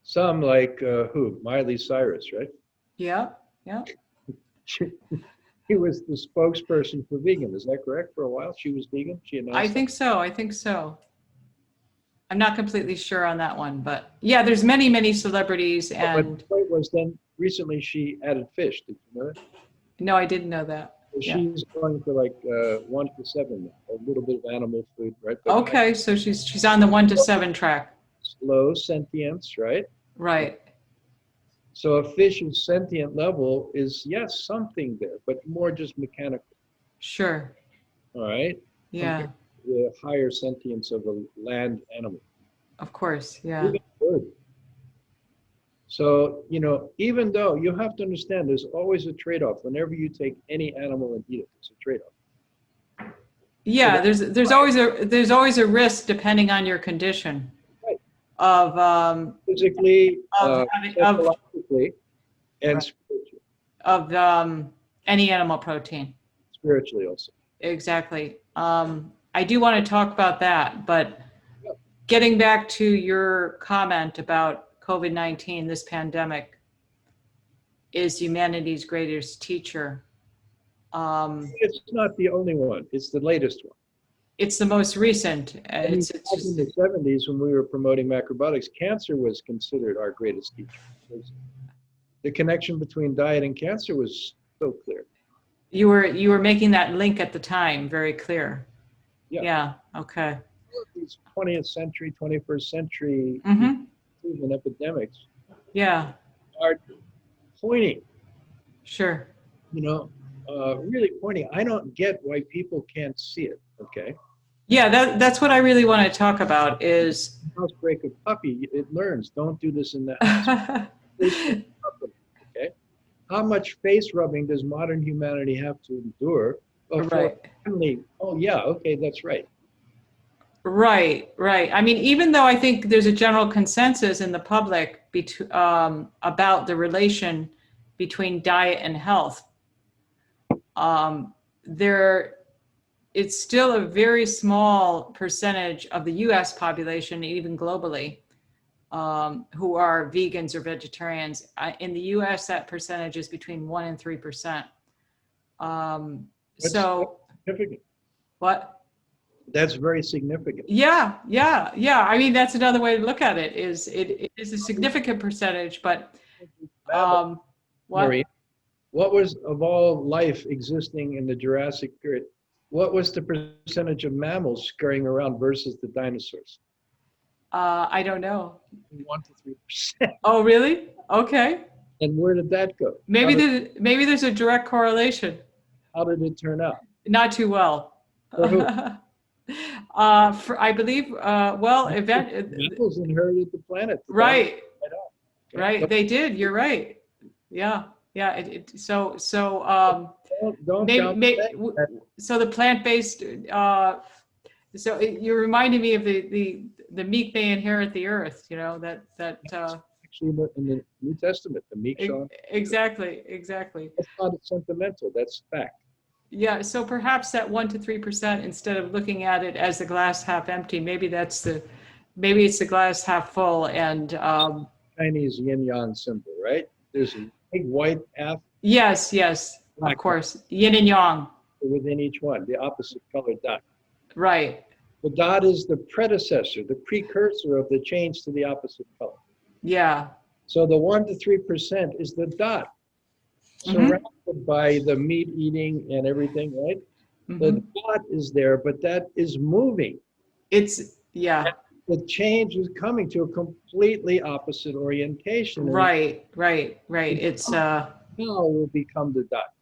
Some like Miley Cyrus, right? Yeah, yeah. He was the spokesperson for vegan. Is that correct? For a while, she was vegan. She announced. I think so. I'm not completely sure on that one, but yeah, there's many celebrities. And But the point was, then recently she added fish. Did you know that? no, I didn't know that. So Yeah. she's going for like 1 to 7 now, a little bit of animal food, right? But Okay, so she's on the 1 to 7 track. slow sentience, right? Right. So a fish's sentient level is, yes, something there, but more just mechanical, Sure. all right? Yeah, The higher sentience of a land animal. of course. Yeah. Even bird. So, even though you have to understand there's always a trade-off. Whenever you take any animal and eat it, there's a trade-off. Yeah, there's always a risk depending on your condition. Right. Of Physically, of psychologically, and Right. spiritually. of any animal protein. Spiritually also. Exactly. I do want to talk about that, but getting back to your comment about COVID-19, this pandemic is humanity's greatest teacher. It's not the only one. It's the latest one. It's the most recent. Back in the 70s, when we were promoting macrobiotics, cancer was considered our greatest teacher. The connection between diet and cancer was so clear. You were making that link at the time, very clear. Yeah. Yeah. Okay. These 20th century, 21st century Mm-hmm. and epidemics Yeah. are pointing, Sure. really pointing. I don't get why people can't see it, okay? Yeah, that's what I really want to talk about is Housebreak a puppy, it learns, don't do this in that house. Okay? How much face rubbing does modern humanity have to endure before Right. finally, oh yeah, okay, that's right. Right. I mean, even though I think there's a general consensus in the public about the relation between diet and health, it's still a very small percentage of the US population, even globally, who are vegans or vegetarians. In the US, that percentage is between 1% and 3%. That's significant. What? That's very significant. Yeah. I mean, that's another way to look at it. It is a significant percentage, but what? Marie, what was of all life existing in the Jurassic period? What was the percentage of mammals scurrying around versus the dinosaurs? I don't know. 1 to 3%. Oh, really? Okay. And where did that go? Maybe there's a direct correlation. How did it turn out? Not too well. For who? I believe. Mammals inherited the planet. Right. Okay. Right. They did. You're right. Yeah. So Don't so the plant-based. So you reminded me of the the meek may inherit the earth, you know, that Actually, in the New Testament, the meek shall. exactly. That's not sentimental. That's fact. Yeah, so perhaps that 1 to 3%, instead of looking at it as the glass half empty, maybe it's the glass half full. And Chinese yin yang symbol, right? There's a big white half. yes, of course, yin and yang. Within each one, the opposite colored dot. Right. The dot is the predecessor, the precursor of the change to the opposite color. Yeah. So the 1 to 3% is the dot, surrounded by the meat eating and everything, right? The dot is there, but that is moving. Yeah. The change is coming to a completely opposite orientation. Right. It's now will become the dot.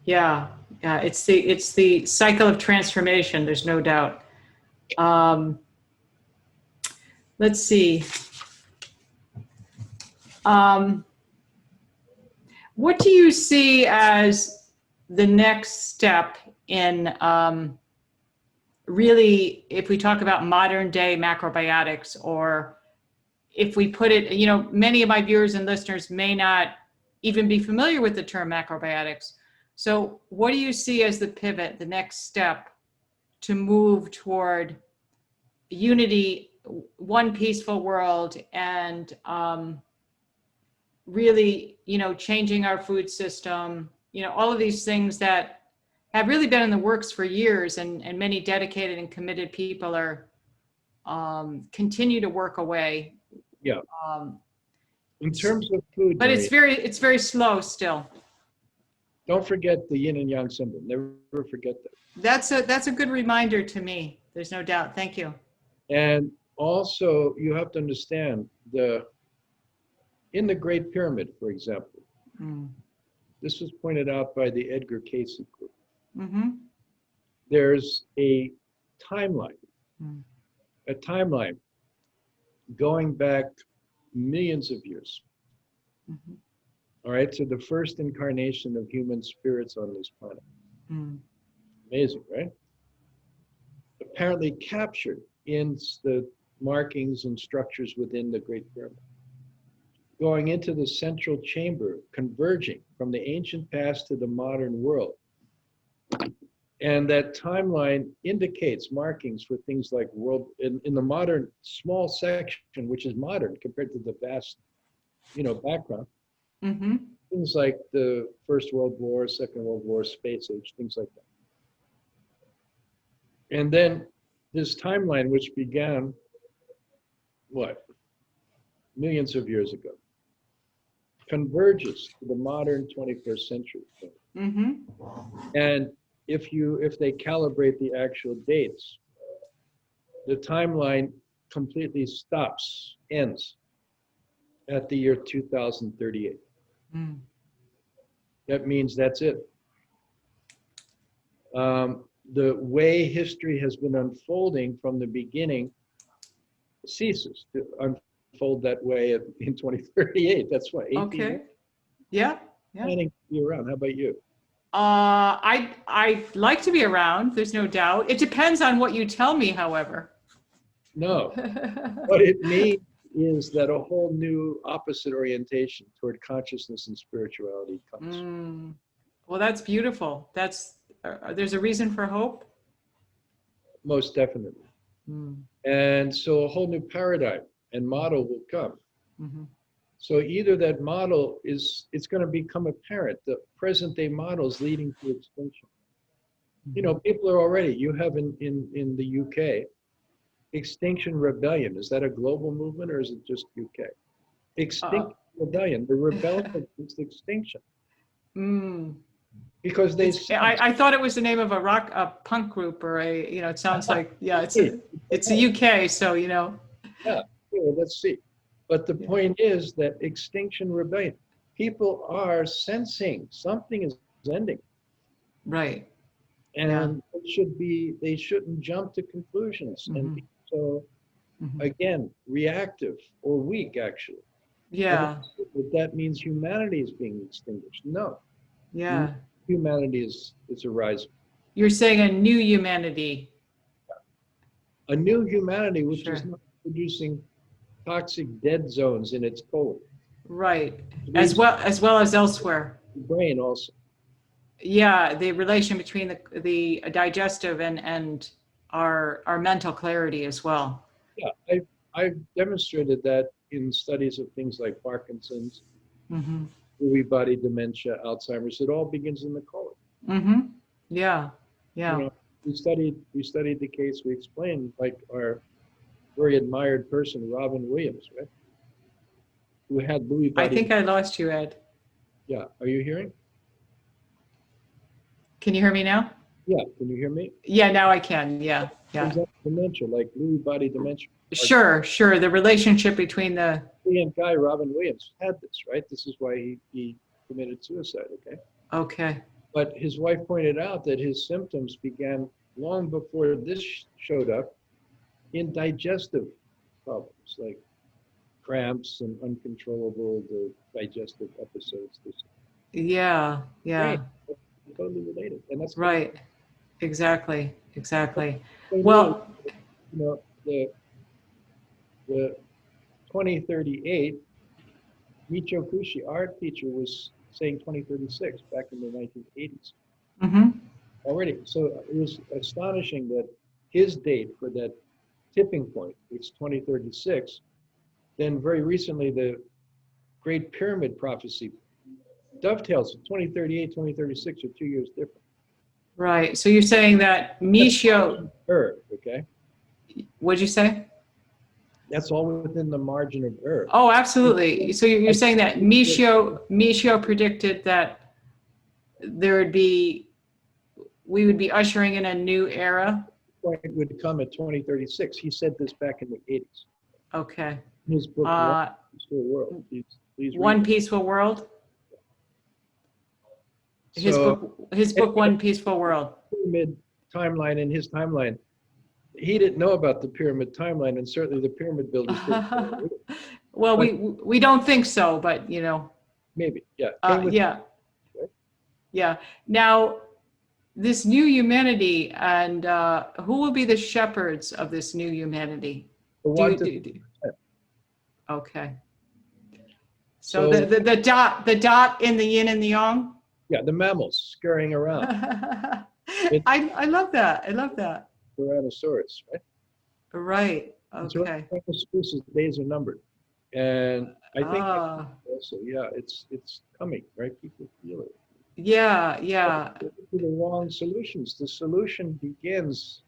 Yeah. It's the cycle of transformation. There's no doubt. Let's see. What do you see as the next step in really, if we talk about modern day macrobiotics, or if we put it, you know, many of my viewers and listeners may not even be familiar with the term macrobiotics. So what do you see as the pivot, the next step to move toward unity, one peaceful world, and really, you know, changing our food system, you know, all of these things that have really been in the works for years, and many dedicated and committed people are continue to work away. Yeah. In terms of food, but it's very slow still. Don't forget the yin and yang symbol. Never forget that. That's a good reminder to me. There's no doubt. Thank you. And also, you have to understand in the Great Pyramid, for example, this was pointed out by the Edgar Cayce group. There's a timeline, going back millions of years. All right, so the first incarnation of human spirits on this planet. Amazing, right? Apparently captured in the markings and structures within the Great Pyramid. Going into the central chamber, converging from the ancient past to the modern world. And that timeline indicates markings for things like in the modern small section, which is modern compared to the vast, you know, background. Things like the First World War, Second World War, space age, things like that. And then this timeline, which began, millions of years ago, converges to the modern 21st century. And if they calibrate the actual dates, the timeline completely ends at the year 2038. That means that's it. The way history has been unfolding from the beginning ceases to unfold that way in 2038. That's what, 18 Okay. years? Yeah. Planning to be around. How about you? I'd like to be around. There's no doubt. It depends on what you tell me, however. No. What it means is that a whole new opposite orientation toward consciousness and spirituality comes. Well, that's beautiful. There's a reason for hope? Most definitely. And so a whole new paradigm and model will come. So either that model it's going to become apparent, the present day model is leading to extinction. You know, people are already, you have in the UK, Extinction Rebellion. Is that a global movement or is it just UK? Extinction Rebellion, the rebellion against extinction. Because I thought it was the name of a punk group, or it sounds like, it's the UK, so, you know. Yeah, let's see. But the point is that Extinction Rebellion, people are sensing something is ending. Right. And they shouldn't jump to conclusions and be so, again, reactive or weak, actually. Yeah. That means humanity is being extinguished. No. Yeah. Humanity is arising. You're saying a new humanity. a new humanity which Sure. is not producing toxic dead zones in its colon. Right. Leaves As well as elsewhere. the brain also. Yeah, the relation between the digestive and our mental clarity as well. Yeah, I've demonstrated that in studies of things like Parkinson's, Mm-hmm. Lewy body dementia, Alzheimer's. It all begins in the colon. Mm-hmm. Yeah. You Yeah. know, we studied the case. We explained, like our very admired person, Robin Williams, right, who had Lewy I body. think I lost you, Ed. Yeah, are you hearing? Can you hear me now? Yeah, can you hear me? Yeah, now I can. Yeah. Yeah. Dementia, like Lewy body dementia. Sure, sure. The relationship between the Brilliant guy, Robin Williams, had this, right? This is why he committed suicide, okay? okay. But his wife pointed out that his symptoms began long before this showed up in digestive problems, like cramps and uncontrollable digestive episodes. This Yeah, yeah. brain, totally related, and that's Right. Exactly. Exactly. so Well, you know, the 2038, Michio Kushi, our teacher, was saying 2036 back in the 1980s mhm. already. So it was astonishing that his date for that tipping point, which is 2036, then very recently the Great Pyramid prophecy dovetails. 2038, 2036 are 2 years different. Right. So you're saying that Michio, Earth, okay? what'd you say? That's all within the margin of Earth. Oh, absolutely. So you're saying that Michio predicted that we would be ushering in a new era. Point would come at 2036. He said this back in the 80s. Okay. In his book, One Peaceful World. Please read One it. Peaceful World. So, His book, One Peaceful World. pyramid timeline in his timeline. He didn't know about the pyramid timeline, and certainly the pyramid builders didn't. Well, But we don't think so, but you know. maybe, yeah. Yeah. Yeah. Now, this new humanity, and who will be the shepherds of this new humanity? Okay. So the dot in the yin and the yang. Yeah, the mammals scurrying around. I love that. I love that. Tyrannosaurus, right? Right. Okay. So Spruce's days are numbered, and I think also, yeah, it's coming, right? People feel it. Yeah. Yeah. The wrong solutions. The solution begins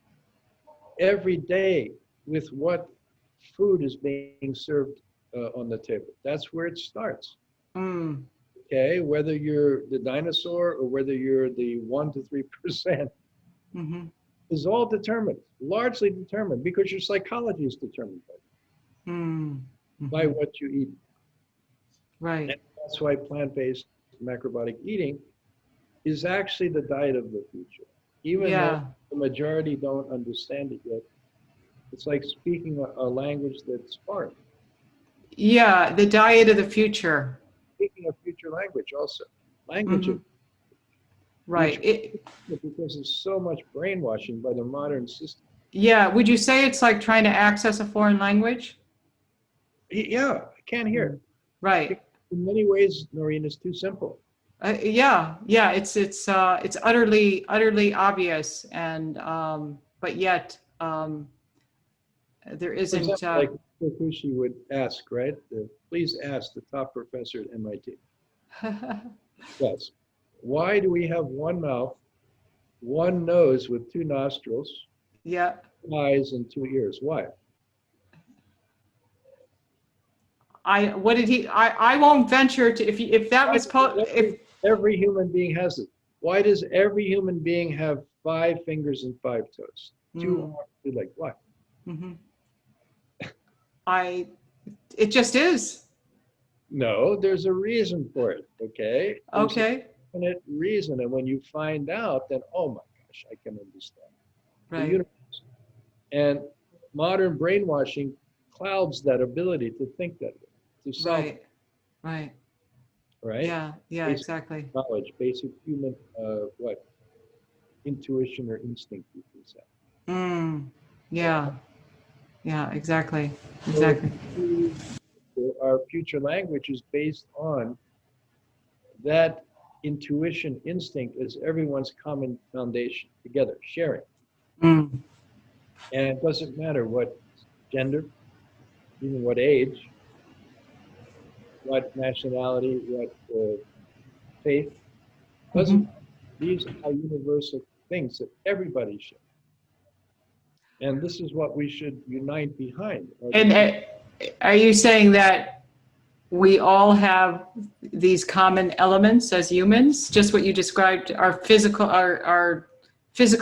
every day with what food is being served on the table. That's where it starts. Mm. Okay, whether you're the dinosaur or whether you're the 1 to 3%, Mm-hmm. is all determined, largely determined, because your psychology is determined by what you eat. Right. And that's why plant-based macrobiotic eating is actually the diet of the future. Even though the majority don't understand it yet, it's like speaking a language that's foreign. Yeah, the diet of the future. Speaking a future language also. Language of right. because there's so much brainwashing by the modern system. Yeah, would you say it's like trying to access a foreign language? Yeah, I can't hear. Right. In many ways, Noreen, it's too simple. Yeah, it's utterly obvious, and but yet there isn't. Like Fukushi would ask, right? Please ask the top professor at MIT. Yes. Why do we have one mouth, one nose with two nostrils, eyes, and two ears? Why? I won't venture to if that was every human being has it. Why does every human being have 5 fingers and 5 toes? 2 arms, 2 legs. Why? It just is. No, there's a reason for it. Okay. There's a definite reason, and when you find out, then oh my gosh, I can understand. Right. The universe. And modern brainwashing clouds that ability to think that way, to solve. Right. Right. Yeah. Basic exactly. Knowledge, basic human, intuition or instinct, you can say. Yeah. Yeah, exactly. So Exactly. our future language is based on that intuition instinct as everyone's common foundation together, sharing. Mm. And it doesn't matter what gender, even what age, what nationality, what faith, doesn't. Mhm. These are universal things that everybody should. And this is what we should unite behind. And are you saying that we all have these common elements as humans, just what you described, our physical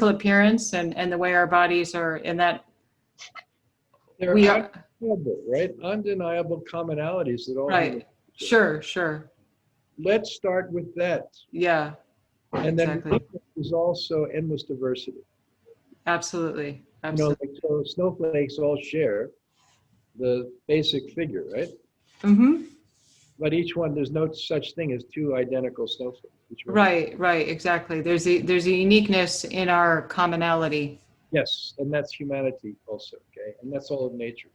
appearance and the way our bodies are, and that They're we are, undeniable, right? Undeniable commonalities that all humans right? share. Sure. Let's start with that. Yeah, And then exactly. there's also endless diversity. Absolutely. You know, Absolutely. like so snowflakes all share the basic figure, right? Mm-hmm. But each one, there's no such thing as two identical snowflakes. Each one is- Right, exactly. There's a uniqueness in our commonality. Yes, and that's humanity also, okay? And that's all of nature.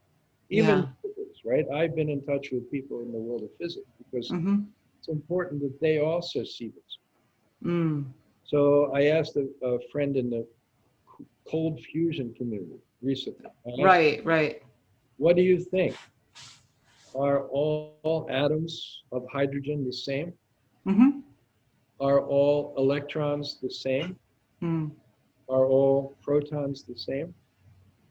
Yeah. Even physics, right? I've been in touch with people in the world of physics because Mm-hmm. it's important that they also see this. Mm. So I asked a friend in the cold fusion community recently. I asked, Right. what do you think? Are all atoms of hydrogen the same? Mm-hmm. Are all electrons the same? Mm. Are all protons the same?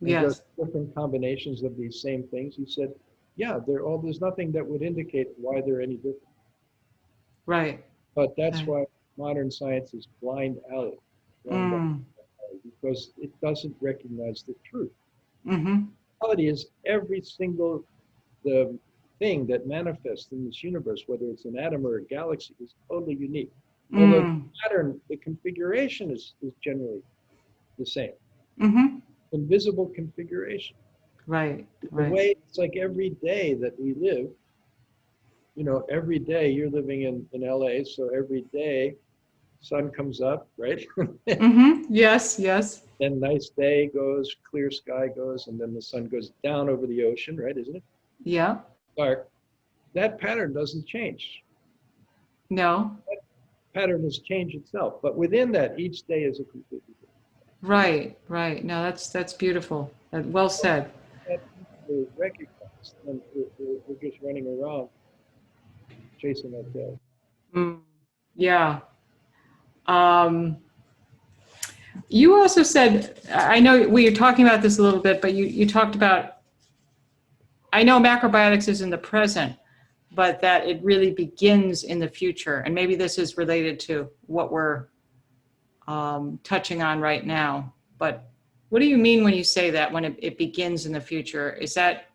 And Yes. just different combinations of these same things? He said, yeah, there's nothing that would indicate why they're any different. Right. But that's Right. why modern science is blind alley, Mm. because it doesn't recognize the truth. Mm-hmm. Reality is every single the thing that manifests in this universe, whether it's an atom or a galaxy, is totally unique. Although the pattern, the configuration is generally the same. Mm-hmm. Invisible configuration. Right. The way it's like every day that we live, you know, every day you're living in LA, so every day sun comes up, right? Mm-hmm. Yes. Then nice day goes, clear sky goes, and then the sun goes down over the ocean, right? Isn't it? Yeah. Dark. That pattern doesn't change. No. That pattern has changed itself, but within that, each day is a completely different. Right. No, that's beautiful. Well said. That needs to be recognized, and we're just running around chasing our tail. Mm. Yeah. Um, you also said, I know we were talking about this a little bit, but you talked about, I know macrobiotics is in the present, but that it really begins in the future. And maybe this is related to what we're touching on right now. But what do you mean when you say that, when it begins in the future? Is that?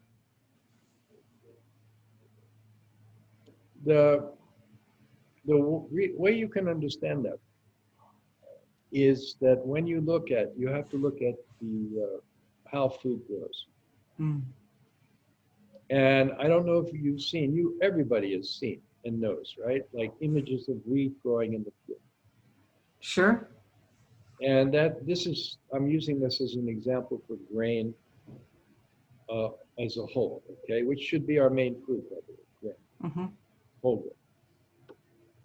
The way you can understand that is that when you look at, you have to look at the how food grows. Mm. And I don't know if you've seen, everybody has seen and knows, right? Like images of wheat growing in the field. Sure. And I'm using this as an example for grain as a whole, okay? Which should be our main food, by the way, grain, Mm-hmm. whole grain.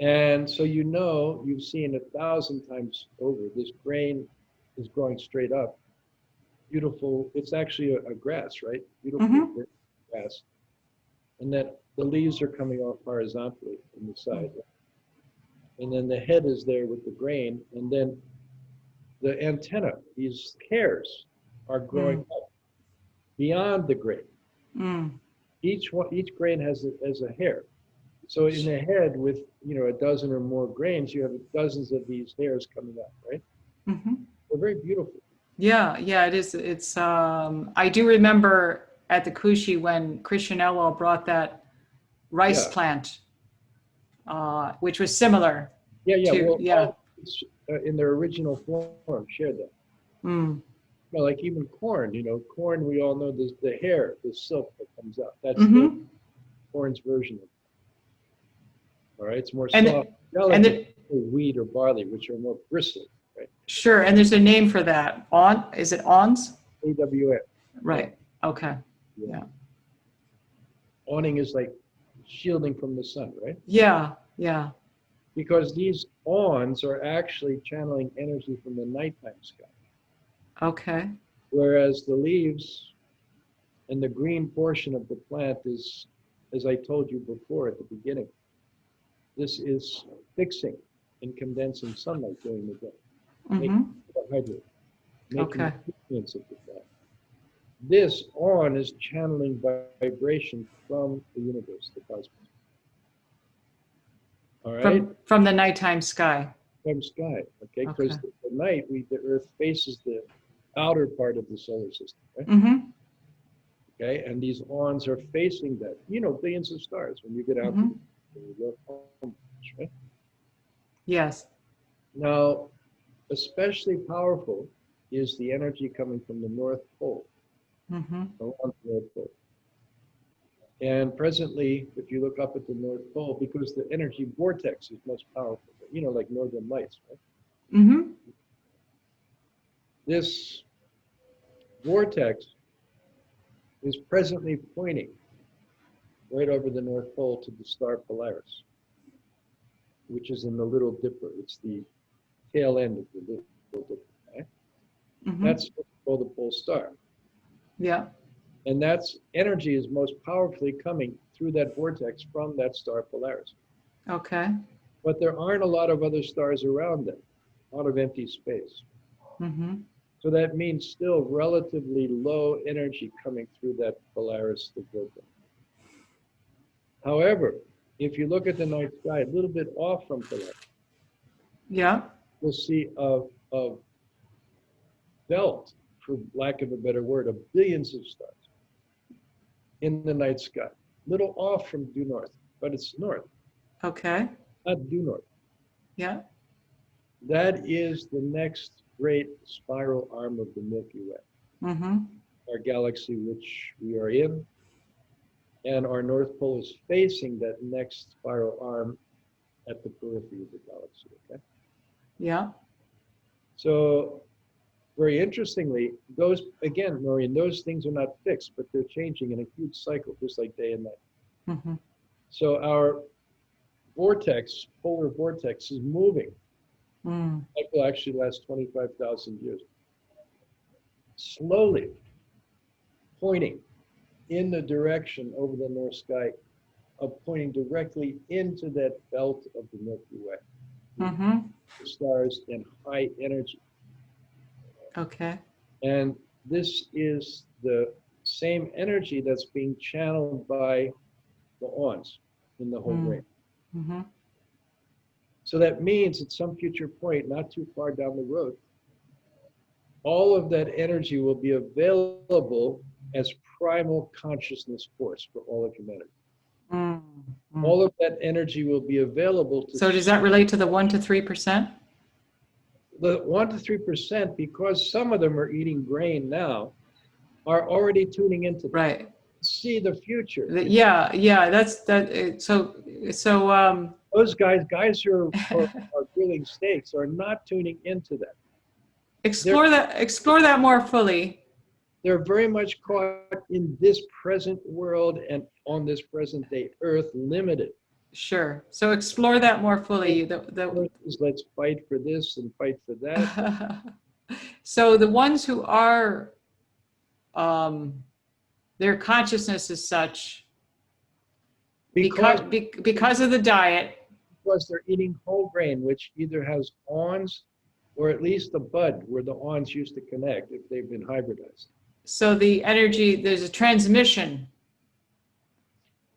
And so you've seen 1,000 times over, this grain is growing straight up. Beautiful, it's actually a grass, right? Beautiful Mm-hmm. grass. And then the leaves are coming off horizontally on the side. And then the head is there with the grain, and then the antenna, these hairs are growing up beyond the grain. Mm. Each grain has a hair. So in the head with, a dozen or more grains, you have dozens of these hairs coming up, right? Mm-hmm. They're very beautiful. Yeah, it is. It's I do remember at the Kushi when Christian Elwell brought that rice plant, which was similar. Well, in their original form, shared that. Mm. Like even corn, corn, we all know the hair, the silk that comes out. That's Mm-hmm. the corn's version of it. All right, it's more And soft, relative to wheat or barley, which are more bristly, right? Sure, and there's a name for that. Is it awns? AWS. Right. Okay. Yeah. Awning is like shielding from the sun, right? Yeah. Yeah. Because these awns are actually channeling energy from the nighttime sky. Okay. Whereas the leaves and the green portion of the plant is, as I told you before at the beginning, this is fixing and condensing sunlight during the day, making it hydrate, making Okay. the nutrients of the plant. This awn is channeling vibration from the universe, the cosmos. All right? From the nighttime sky. From sky, okay? Okay. Because at night, the Earth faces the outer part of the solar system, right? Okay, and these awns are facing that. You know, billions of stars when you get out to the look home, right? Yes. Now, especially powerful is the energy coming from the North Pole, around the North Pole. And presently, if you look up at the North Pole, because the energy vortex is most powerful, you know, like northern lights, right? This vortex is presently pointing right over the North Pole to the star Polaris, which is in the Little Dipper. It's the tail end of the Little Dipper, right? That's what's called the pole star. Yeah. And that's energy is most powerfully coming through that vortex from that star Polaris. Okay. But there aren't a lot of other stars around it, a lot of empty space. So that means still relatively low energy coming through that Polaris, the vortex. However, if you look at the night sky a little bit off from Polaris, Yeah. you'll see a belt, for lack of a better word, of billions of stars in the night sky. Little off from due north, but it's north. Okay. Not due north. Yeah. That is the next great spiral arm of the Milky Way, our galaxy which we are in, and our North Pole is facing that next spiral arm at the periphery of the galaxy, okay? Yeah. So very interestingly, those, again, Maureen, those things are not fixed, but they're changing in a huge cycle, just like day and night. So our vortex, polar vortex, is moving. It will actually last 25,000 years. Slowly pointing in the direction over the north sky of pointing directly into that belt of the Milky Way. The stars and high energy. Okay. And this is the same energy that's being channeled by the awns in the whole brain. So that means at some future point, not too far down the road, all of that energy will be available as primal consciousness force for all of humanity. All of that energy will be available to. So does that relate to the 1 to 3%? The 1 to 3%, because some of them are eating grain now, are already tuning into that. Right. See the future. Yeah, yeah, that's that. So those guys who are grilling steaks are not tuning into that. explore that more fully. They're very much caught in this present world and on this present day Earth, limited. Sure. So explore that more fully. Let's fight for this and fight for that. So the ones who are, their consciousness is such because of the diet. Because they're eating whole grain, which either has awns or at least the bud where the awns used to connect if they've been hybridized. So the energy, there's a transmission.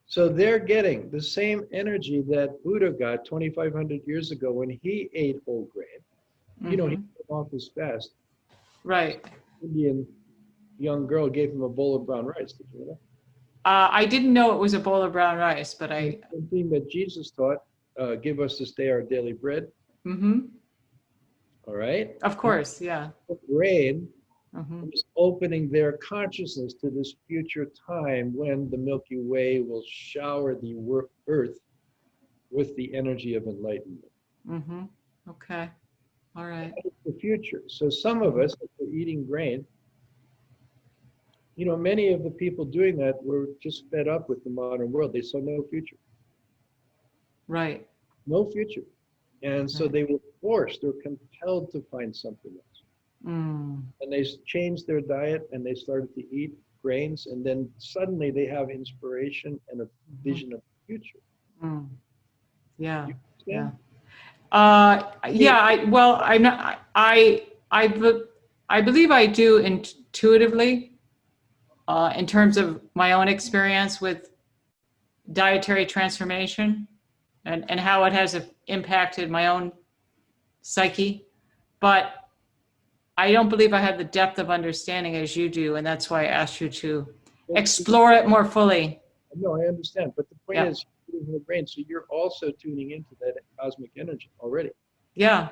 So they're getting the same energy that Buddha got 2,500 years ago when he ate whole grain. You know, he came off his fast. Right. Indian young girl gave him a bowl of brown rice. Did you know? I didn't know it was a bowl of brown rice, but I. The thing that Jesus taught, give us this day our daily bread. All right. Of course, yeah. Grain is opening their consciousness to this future time when the Milky Way will shower the Earth with the energy of enlightenment. Okay. All right. That is the future. So some of us, if we're eating grain, you know, many of the people doing that were just fed up with the modern world. They saw no future, Right. no future. And so Right. they were forced or compelled to find something else. Mm. And they changed their diet and they started to eat grains. And then suddenly they have inspiration and a vision of the future. Mm. Yeah. You Yeah. understand? Yeah. Well, I'm not. I believe I do intuitively, in terms of my own experience with dietary transformation and how it has impacted my own psyche. But I don't believe I have the depth of understanding as you do, and that's why I asked you to explore it more fully. No, I understand. But the point Yeah. is, you're in the brain, so you're also tuning into that cosmic energy already. Yeah.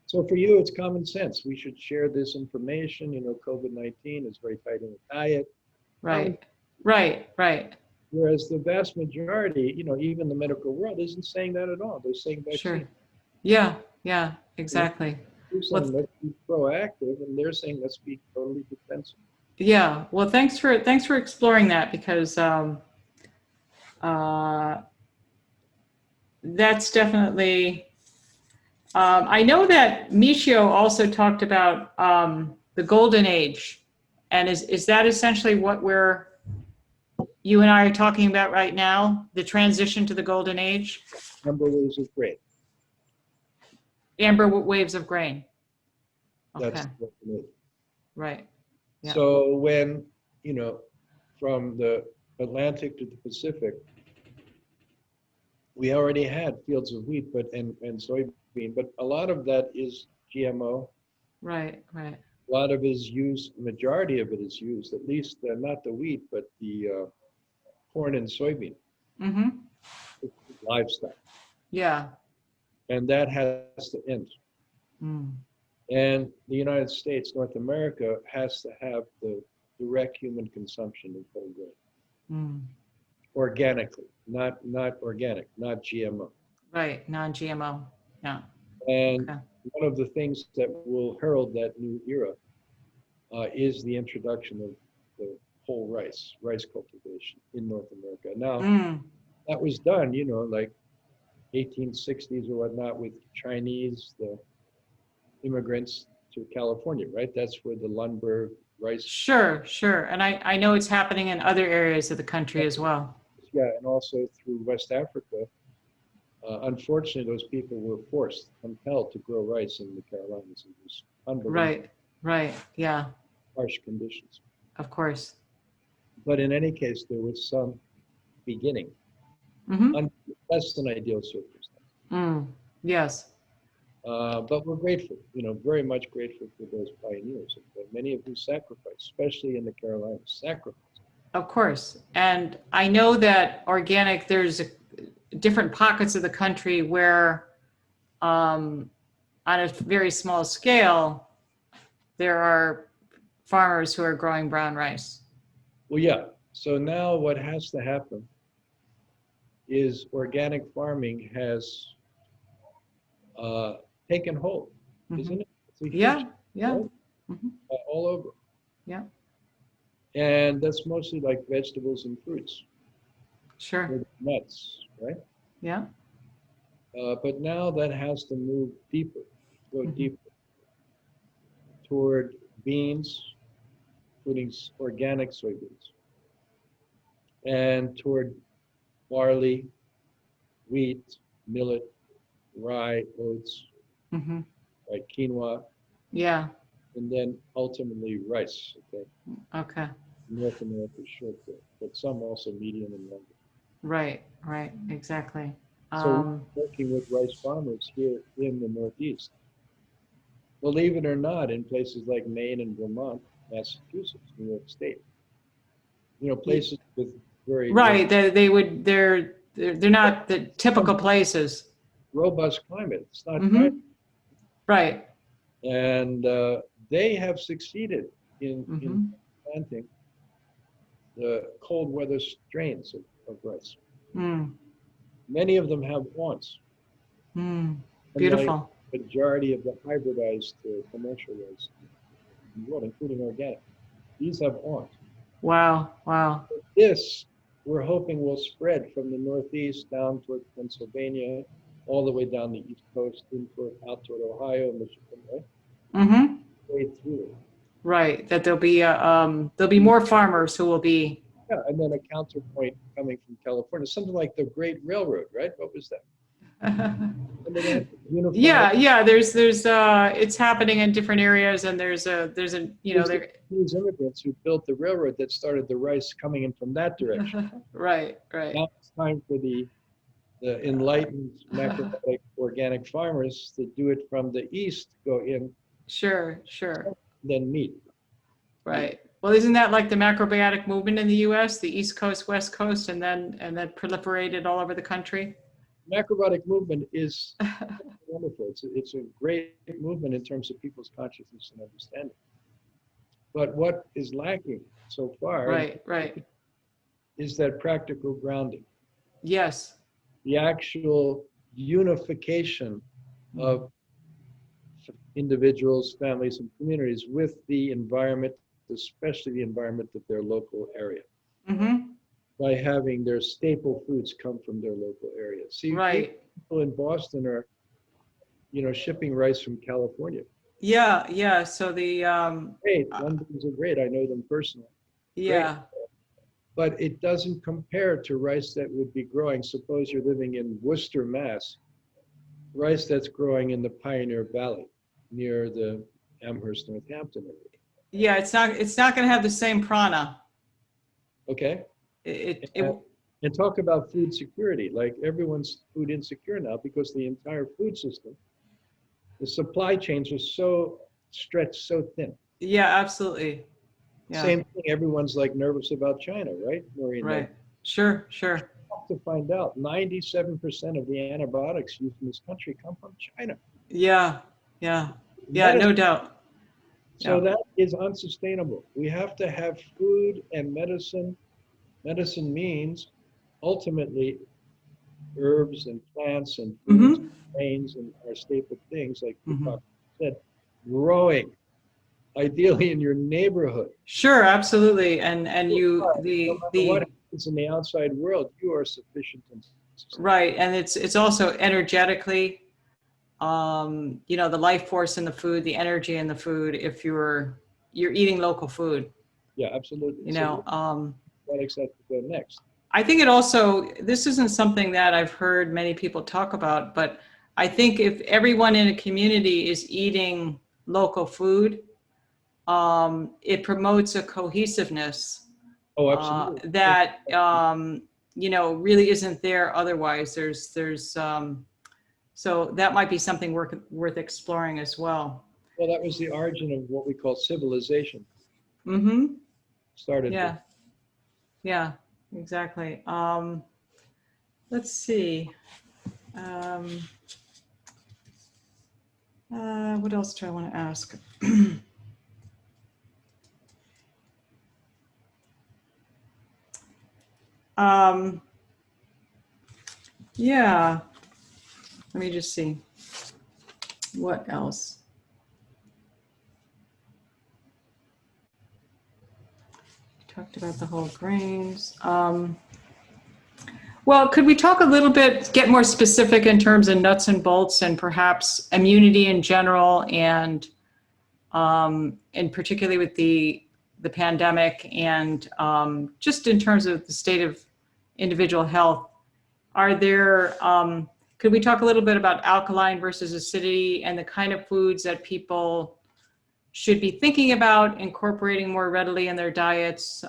So for you, it's common sense. We should share this information. You know, COVID-19 is very tied in with diet. Right. Right. Right. Whereas the vast majority, you know, even the medical world isn't saying that at all. They're saying Sure. vaccine. Yeah. Yeah. Exactly. You're Well, saying let's be proactive, and they're saying let's be totally defensive. yeah. Well, thanks for exploring that, because uh, that's definitely. I know that Michio also talked about the golden age, and is that essentially what you and I are talking about right now? The transition to the golden age, Amber waves of grain. amber waves of grain. Okay. That's what it is. Right. Yeah. So when, you know, from the Atlantic to the Pacific, we already had fields of wheat, and soybean, but a lot of that is GMO. Right. Right. A lot of it is used, majority of it is used, at least not the wheat, but the corn and soybean, Mm-hmm. livestock. Yeah. And that has to end. Mm. And the United States, North America, has to have the direct human consumption of whole grain. Mm. Organically, not organic, not GMO. Right. Non-GMO. Yeah. And Okay. one of the things that will herald that new era is the introduction of the whole rice cultivation in North America. Now, Mm. that was done, you know, like 1860s or whatnot, with Chinese, the immigrants to California, right? That's where the Lundberg rice. Sure. Sure. And I know it's happening in other areas of the country as well. Yeah, and also through West Africa. Unfortunately, those people were compelled to grow rice in the Carolinas. It was unbelievable. Right. Right. Yeah. Harsh conditions. Of course. But in any case, there was some beginning, Mm-hmm. less than ideal circumstances. Mm. Yes. But we're grateful, you know, very much grateful for those pioneers, many of whom sacrificed, especially in the Carolinas, sacrificed. Of course. And I know that organic, there's different pockets of the country where, on a very small scale, there are farmers who are growing brown rice. Well, yeah. So now what has to happen is organic farming has taken hold, isn't it? It's a huge Yeah. Yeah. hold, all over. Yeah. And that's mostly like vegetables and fruits, Sure. nuts, right? Yeah. But now that has to move deeper, go deeper toward beans, including organic soybeans, and toward barley, wheat, millet, rye, oats, Mm-hmm. like quinoa, Yeah. and then ultimately rice. Okay, Okay. North America short grain, but some also medium and longer. Right. Right. Exactly. So working with rice farmers here in the Northeast, believe it or not, in places like Maine and Vermont, Massachusetts, New York State, you know, places with very right. They're not the typical places. robust climate. It's not Mm-hmm. dry. Right. And they have succeeded in planting the cold weather strains of rice. Mm. Many of them have awns. Mm. Beautiful. The majority of the hybridized commercial rice in the world, including organic, these have awns. Wow. Wow. This, we're hoping, will spread from the Northeast down toward Pennsylvania, all the way down the East Coast, out toward Ohio, Michigan, right? Mm-hmm. Way through. Right. That there'll be more farmers who will be. Yeah, and then a counterpoint coming from California, something like the Great Railroad, right? What was that? Remember that? Yeah, Unified. yeah. There's it's happening in different areas, and there's a there. These immigrants who built the railroad that started the rice coming in from that direction. Right. Right. Now it's time for the enlightened macrobiotic organic farmers to do it from the east, go in, Sure. Sure. then meet. Right. Well, isn't that like the macrobiotic movement in the U.S., the East Coast, West Coast, and then proliferated all over the country? Macrobiotic movement is wonderful. It's a great movement in terms of people's consciousness and understanding. But what is lacking so far Right. is that practical grounding, Yes. the actual unification of individuals, families, and communities with the environment, especially the environment of their local area, Mm-hmm. by having their staple foods come from their local area. See, Right. people in Boston are, shipping rice from California. Yeah. Yeah. So the Great, London's are great. I know them personally. yeah. Great. But it doesn't compare to rice that would be growing. Suppose you're living in Worcester, Mass. Rice that's growing in the Pioneer Valley near the Amherst, Northampton area. Yeah. It's not going to have the same prana. Okay? It And talk about food security. Like, everyone's food insecure now because the entire food system, the supply chains are so stretched, so thin. Yeah. Absolutely. Yeah. Same thing, everyone's like nervous about China, right, Maureen? Right. Like, Sure. to find out 97% of the antibiotics used in this country come from China. Yeah. No doubt. So Yeah. that is unsustainable. We have to have food and medicine. Medicine means ultimately herbs and plants and foods, Mm-hmm. grains, and our staple things, like Mhm. Deepak said, growing, ideally in your neighborhood. Sure. Absolutely. And you No matter what happens in the outside world, you are sufficient and sustainable. right. And it's also energetically, the life force in the food, the energy in the food, if you're eating local food, Yeah, absolutely. What exactly go next? I think this isn't something that I've heard many people talk about, but I think if everyone in a community is eating local food, it promotes a cohesiveness Oh, absolutely. that really isn't there otherwise. There's so that might be something worth exploring as well. Well, that was the origin of what we call civilization. Mm-hmm. Started. Yeah, exactly. Let's see. What else do I want to ask? Yeah, let me just see. What else? Talked about the whole grains. Well, could we talk a little bit, get more specific in terms of nuts and bolts and perhaps immunity in general, and particularly with the pandemic, and just in terms of the state of individual health? Are there, could we talk a little bit about alkaline versus acidity and the kind of foods that people should be thinking about incorporating more readily in their diets?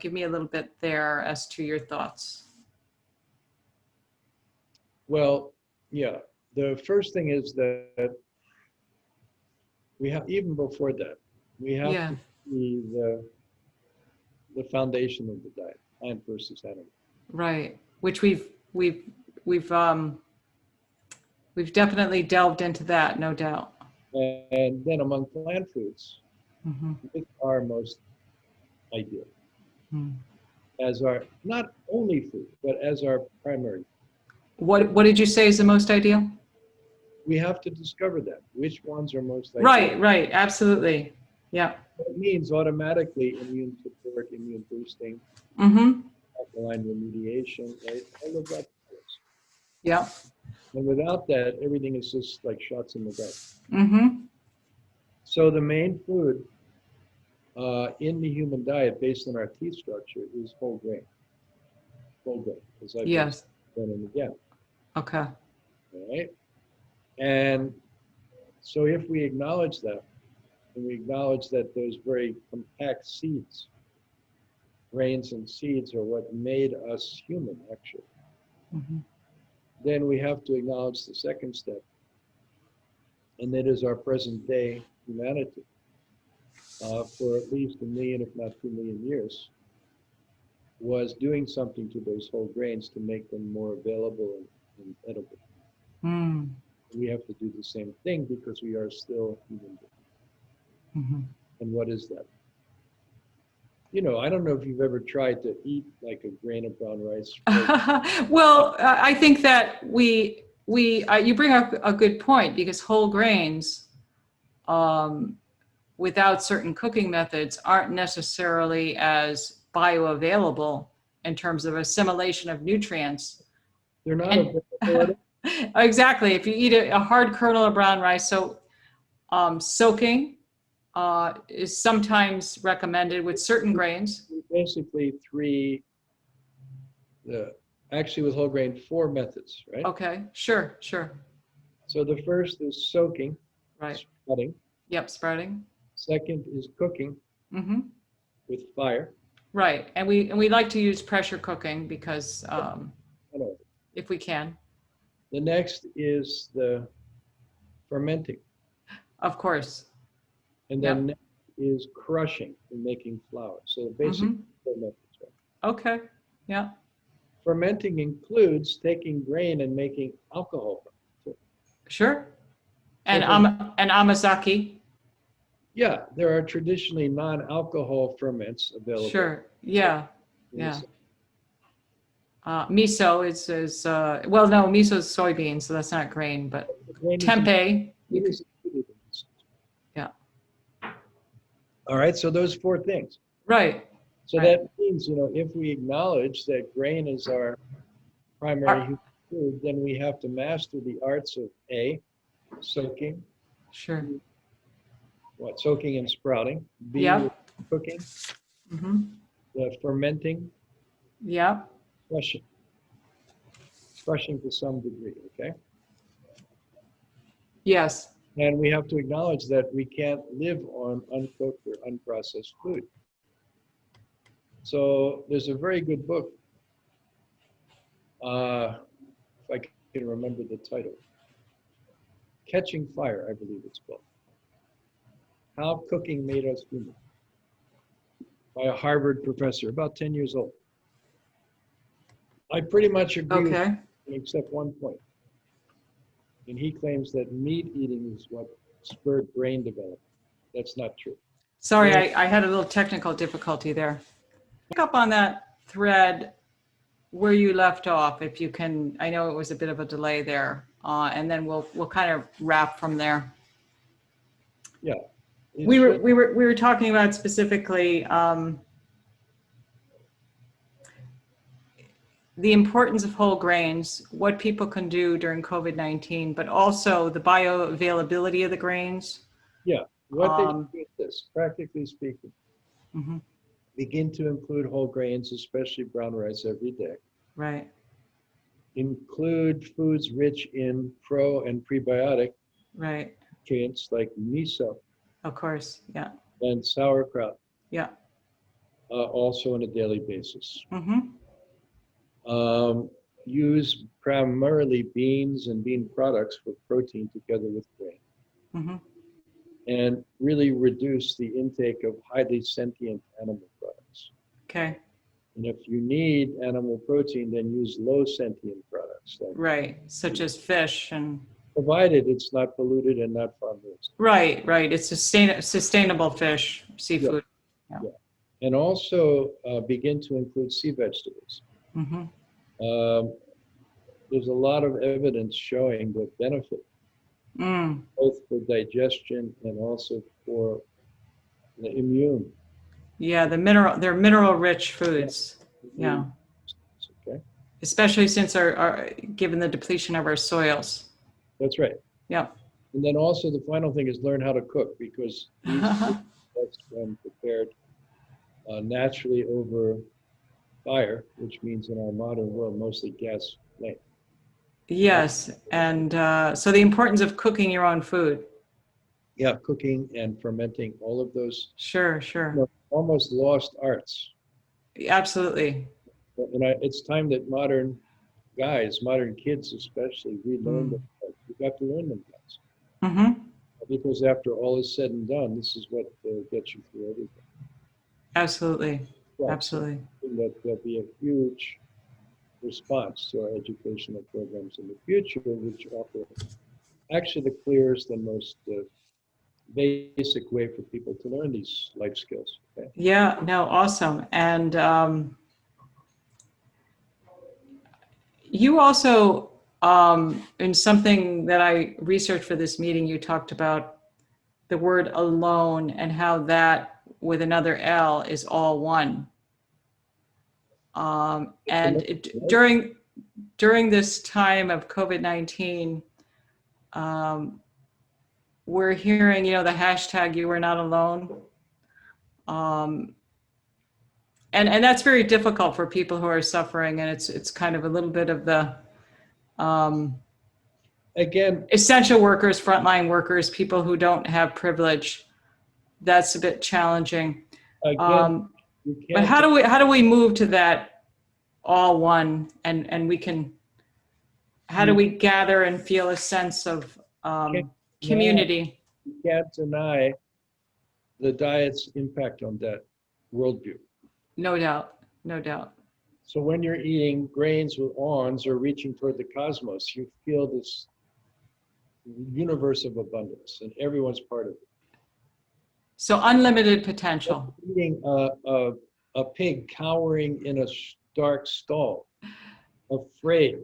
Give me a little bit there as to your thoughts. Well, yeah. The first thing is that we have, even before that, we have to see the foundation of the diet, plant versus animal. Right, which we've definitely delved into that, no doubt. And then among plant foods, Mm-hmm. it's our most ideal. Mm. As our, not only food, but as our primary. What did you say is the most ideal? We have to discover that. Which ones are most ideal? Right, absolutely. Yeah. It means automatically immune support, immune boosting, Mm-hmm. alkaline remediation, right? All of that. Yeah. And without that, everything is just like shots in the dark. Mm-hmm. So the main food in the human diet, based on our teeth structure, is whole grain. Whole grain, as I've been Yes. saying and again. Okay. All right. And so if we acknowledge that, and we acknowledge that those very compact seeds, grains and seeds, are what made us human, actually, Mm-hmm. then we have to acknowledge the second step, and that is our present day humanity. For at least 1 million, if not 2 million years, was doing something to those whole grains to make them more available and edible. Mm. We have to do the same thing because we are still human beings. Mm-hmm. And what is that? You know, I don't know if you've ever tried to eat like a grain of brown rice. Well, I think that you bring up a good point, because whole grains, without certain cooking methods, aren't necessarily as bioavailable in terms of assimilation of nutrients. They're not And available. exactly, if you eat a hard kernel of brown rice, so soaking is sometimes recommended with certain grains. Basically actually with whole grain, 4 methods, right? Okay, sure, sure. So the first is soaking, Right. sprouting. Yep, sprouting. Second is cooking Mm-hmm. with fire. Right, and we like to use pressure cooking because if we can, The next is the fermenting. of course. And then next is crushing and making flour. So basically, 4 methods, right? Okay, yeah, Fermenting includes taking grain and making alcohol from it, too. sure. And So and amazaki. yeah, there are traditionally non-alcohol ferments available. Sure, yeah, yeah. Miso is well, no, miso is soybean, so that's not grain, but tempeh. Yeah. All right, so those 4 things. Right. So that means, you know, if we acknowledge that grain is our primary human food, then we have to master the arts of A, soaking. Sure. Soaking and sprouting. B, cooking. Mm-hmm. The fermenting. Yeah. Crushing. Crushing to some degree, okay? Yes. And we have to acknowledge that we can't live on uncooked or unprocessed food. So there's a very good book, if I can remember the title, Catching Fire, I believe it's called. How Cooking Made Us Human, by a Harvard professor, about 10 years old. I pretty much agree with him, except one point. And he claims that meat eating is what spurred brain development. That's not true. Sorry, I had a little technical difficulty there. Pick up on that thread where you left off, if you can. I know it was a bit of a delay there, and then we'll kind of wrap from there. Yeah. We were talking about specifically the importance of whole grains, what people can do during COVID-19, but also the bioavailability of the grains. Yeah, what they do with this, practically speaking. Mm-hmm. Begin to include whole grains, especially brown rice, every day. Right. Include foods rich in pro and prebiotic nutrients like miso. Of course, yeah. And sauerkraut. Yeah. Also on a daily basis. Mm-hmm. Use primarily beans and bean products for protein together with grain. Mm-hmm. And really reduce the intake of highly sentient animal products. Okay. And if you need animal protein, then use low sentient products. Like such as fish, and provided it's not polluted and not farm raised. Right. It's sustainable fish, seafood. Yeah. And also begin to include sea vegetables. Mm-hmm. There's a lot of evidence showing the benefit, both for digestion and also for the immune. Yeah, they're mineral rich foods. Yeah. Okay. Especially since our given the depletion of our soils. That's right. Yeah. And then also the final thing is learn how to cook, because these foods best when prepared naturally over fire, which means in our modern world mostly gas flame. Yes, and so the importance of cooking your own food. Yeah, cooking and fermenting, all of those Sure. almost lost arts. Absolutely. And it's time that modern guys, modern kids especially, relearn them. We've got to learn them, guys. Mm-hmm. Because after all is said and done, this is what gets you through everything. Absolutely. Right. Absolutely. So that there'll be a huge response to our educational programs in the future, which offer actually the clearest and most basic way for people to learn these life skills. Okay? Yeah, no, awesome. And you also, in something that I researched for this meeting, you talked about the word alone and how that with another L is all one. During this time of COVID-19, we're hearing, the hashtag "You are not alone," and that's very difficult for people who are suffering, and it's kind of a little bit of the Again, essential workers, frontline workers, people who don't have privilege. That's a bit challenging. again, But how do we move to that all one, and we can, how do we gather and feel a sense of community? You can't deny the diet's impact on that worldview. No doubt. So when you're eating grains with awns or reaching toward the cosmos, you feel this universe of abundance, and everyone's part of it. So unlimited potential. Eating a pig cowering in a dark stall, afraid,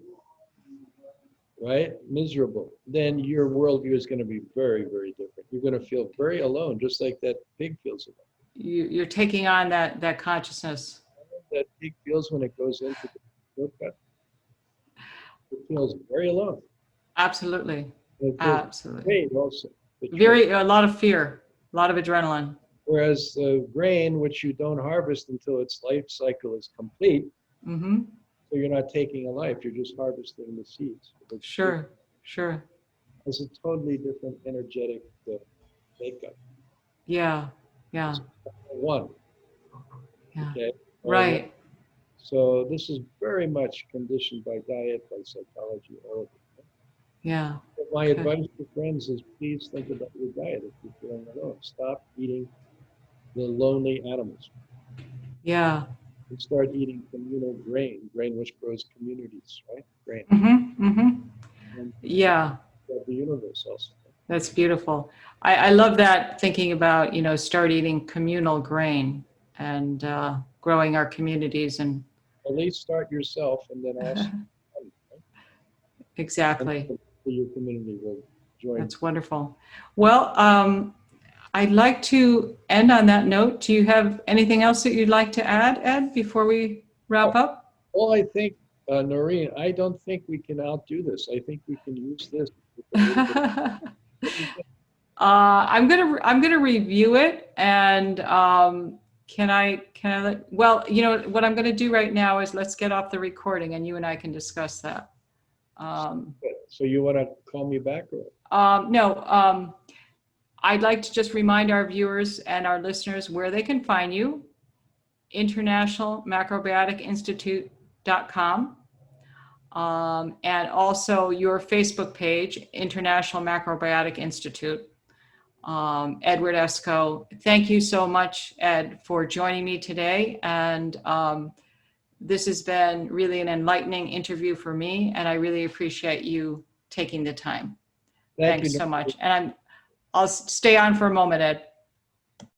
right? Miserable. Then your worldview is going to be very, very different. You're going to feel very alone, just like that pig feels alone. You're taking on that consciousness. That pig feels when it goes into the shortcut. It feels very alone. Absolutely. Absolutely. Great also. A lot of fear, a lot of adrenaline. Whereas the grain, which you don't harvest until its life cycle is complete, mm-hmm. so you're not taking a life, you're just harvesting the seeds. Sure. It's a totally different energetic makeup. Yeah. One. Yeah. Okay. Right. So this is very much conditioned by diet, by psychology, all of it. Yeah. But my advice to friends is please think about your diet if you're feeling alone. Stop eating the lonely animals. Yeah. And start eating communal grain which grows communities, right? Grain. Mm-hmm. Yeah. The universe also. That's beautiful. I love that, thinking about, start eating communal grain and growing our communities. And at least start yourself and then ask. Exactly. And your community will join. That's wonderful. Well, I'd like to end on that note. Do you have anything else that you'd like to add, Ed, before we wrap up? Well, I think, Noreen, I don't think we can outdo this. I think we can use this. I'm gonna review it, and can I well, what I'm gonna do right now is let's get off the recording and you and I can discuss that. So you want to call me back? Or? No, I'd like to just remind our viewers and our listeners where they can find you: internationalmacrobioticinstitute.com, and also your Facebook page, International Macrobiotic Institute. Edward Esko, thank you so much, Ed, for joining me today. And this has been really an enlightening interview for me, and I really appreciate you taking the time. Thanks so much. And I'll stay on for a moment, Ed.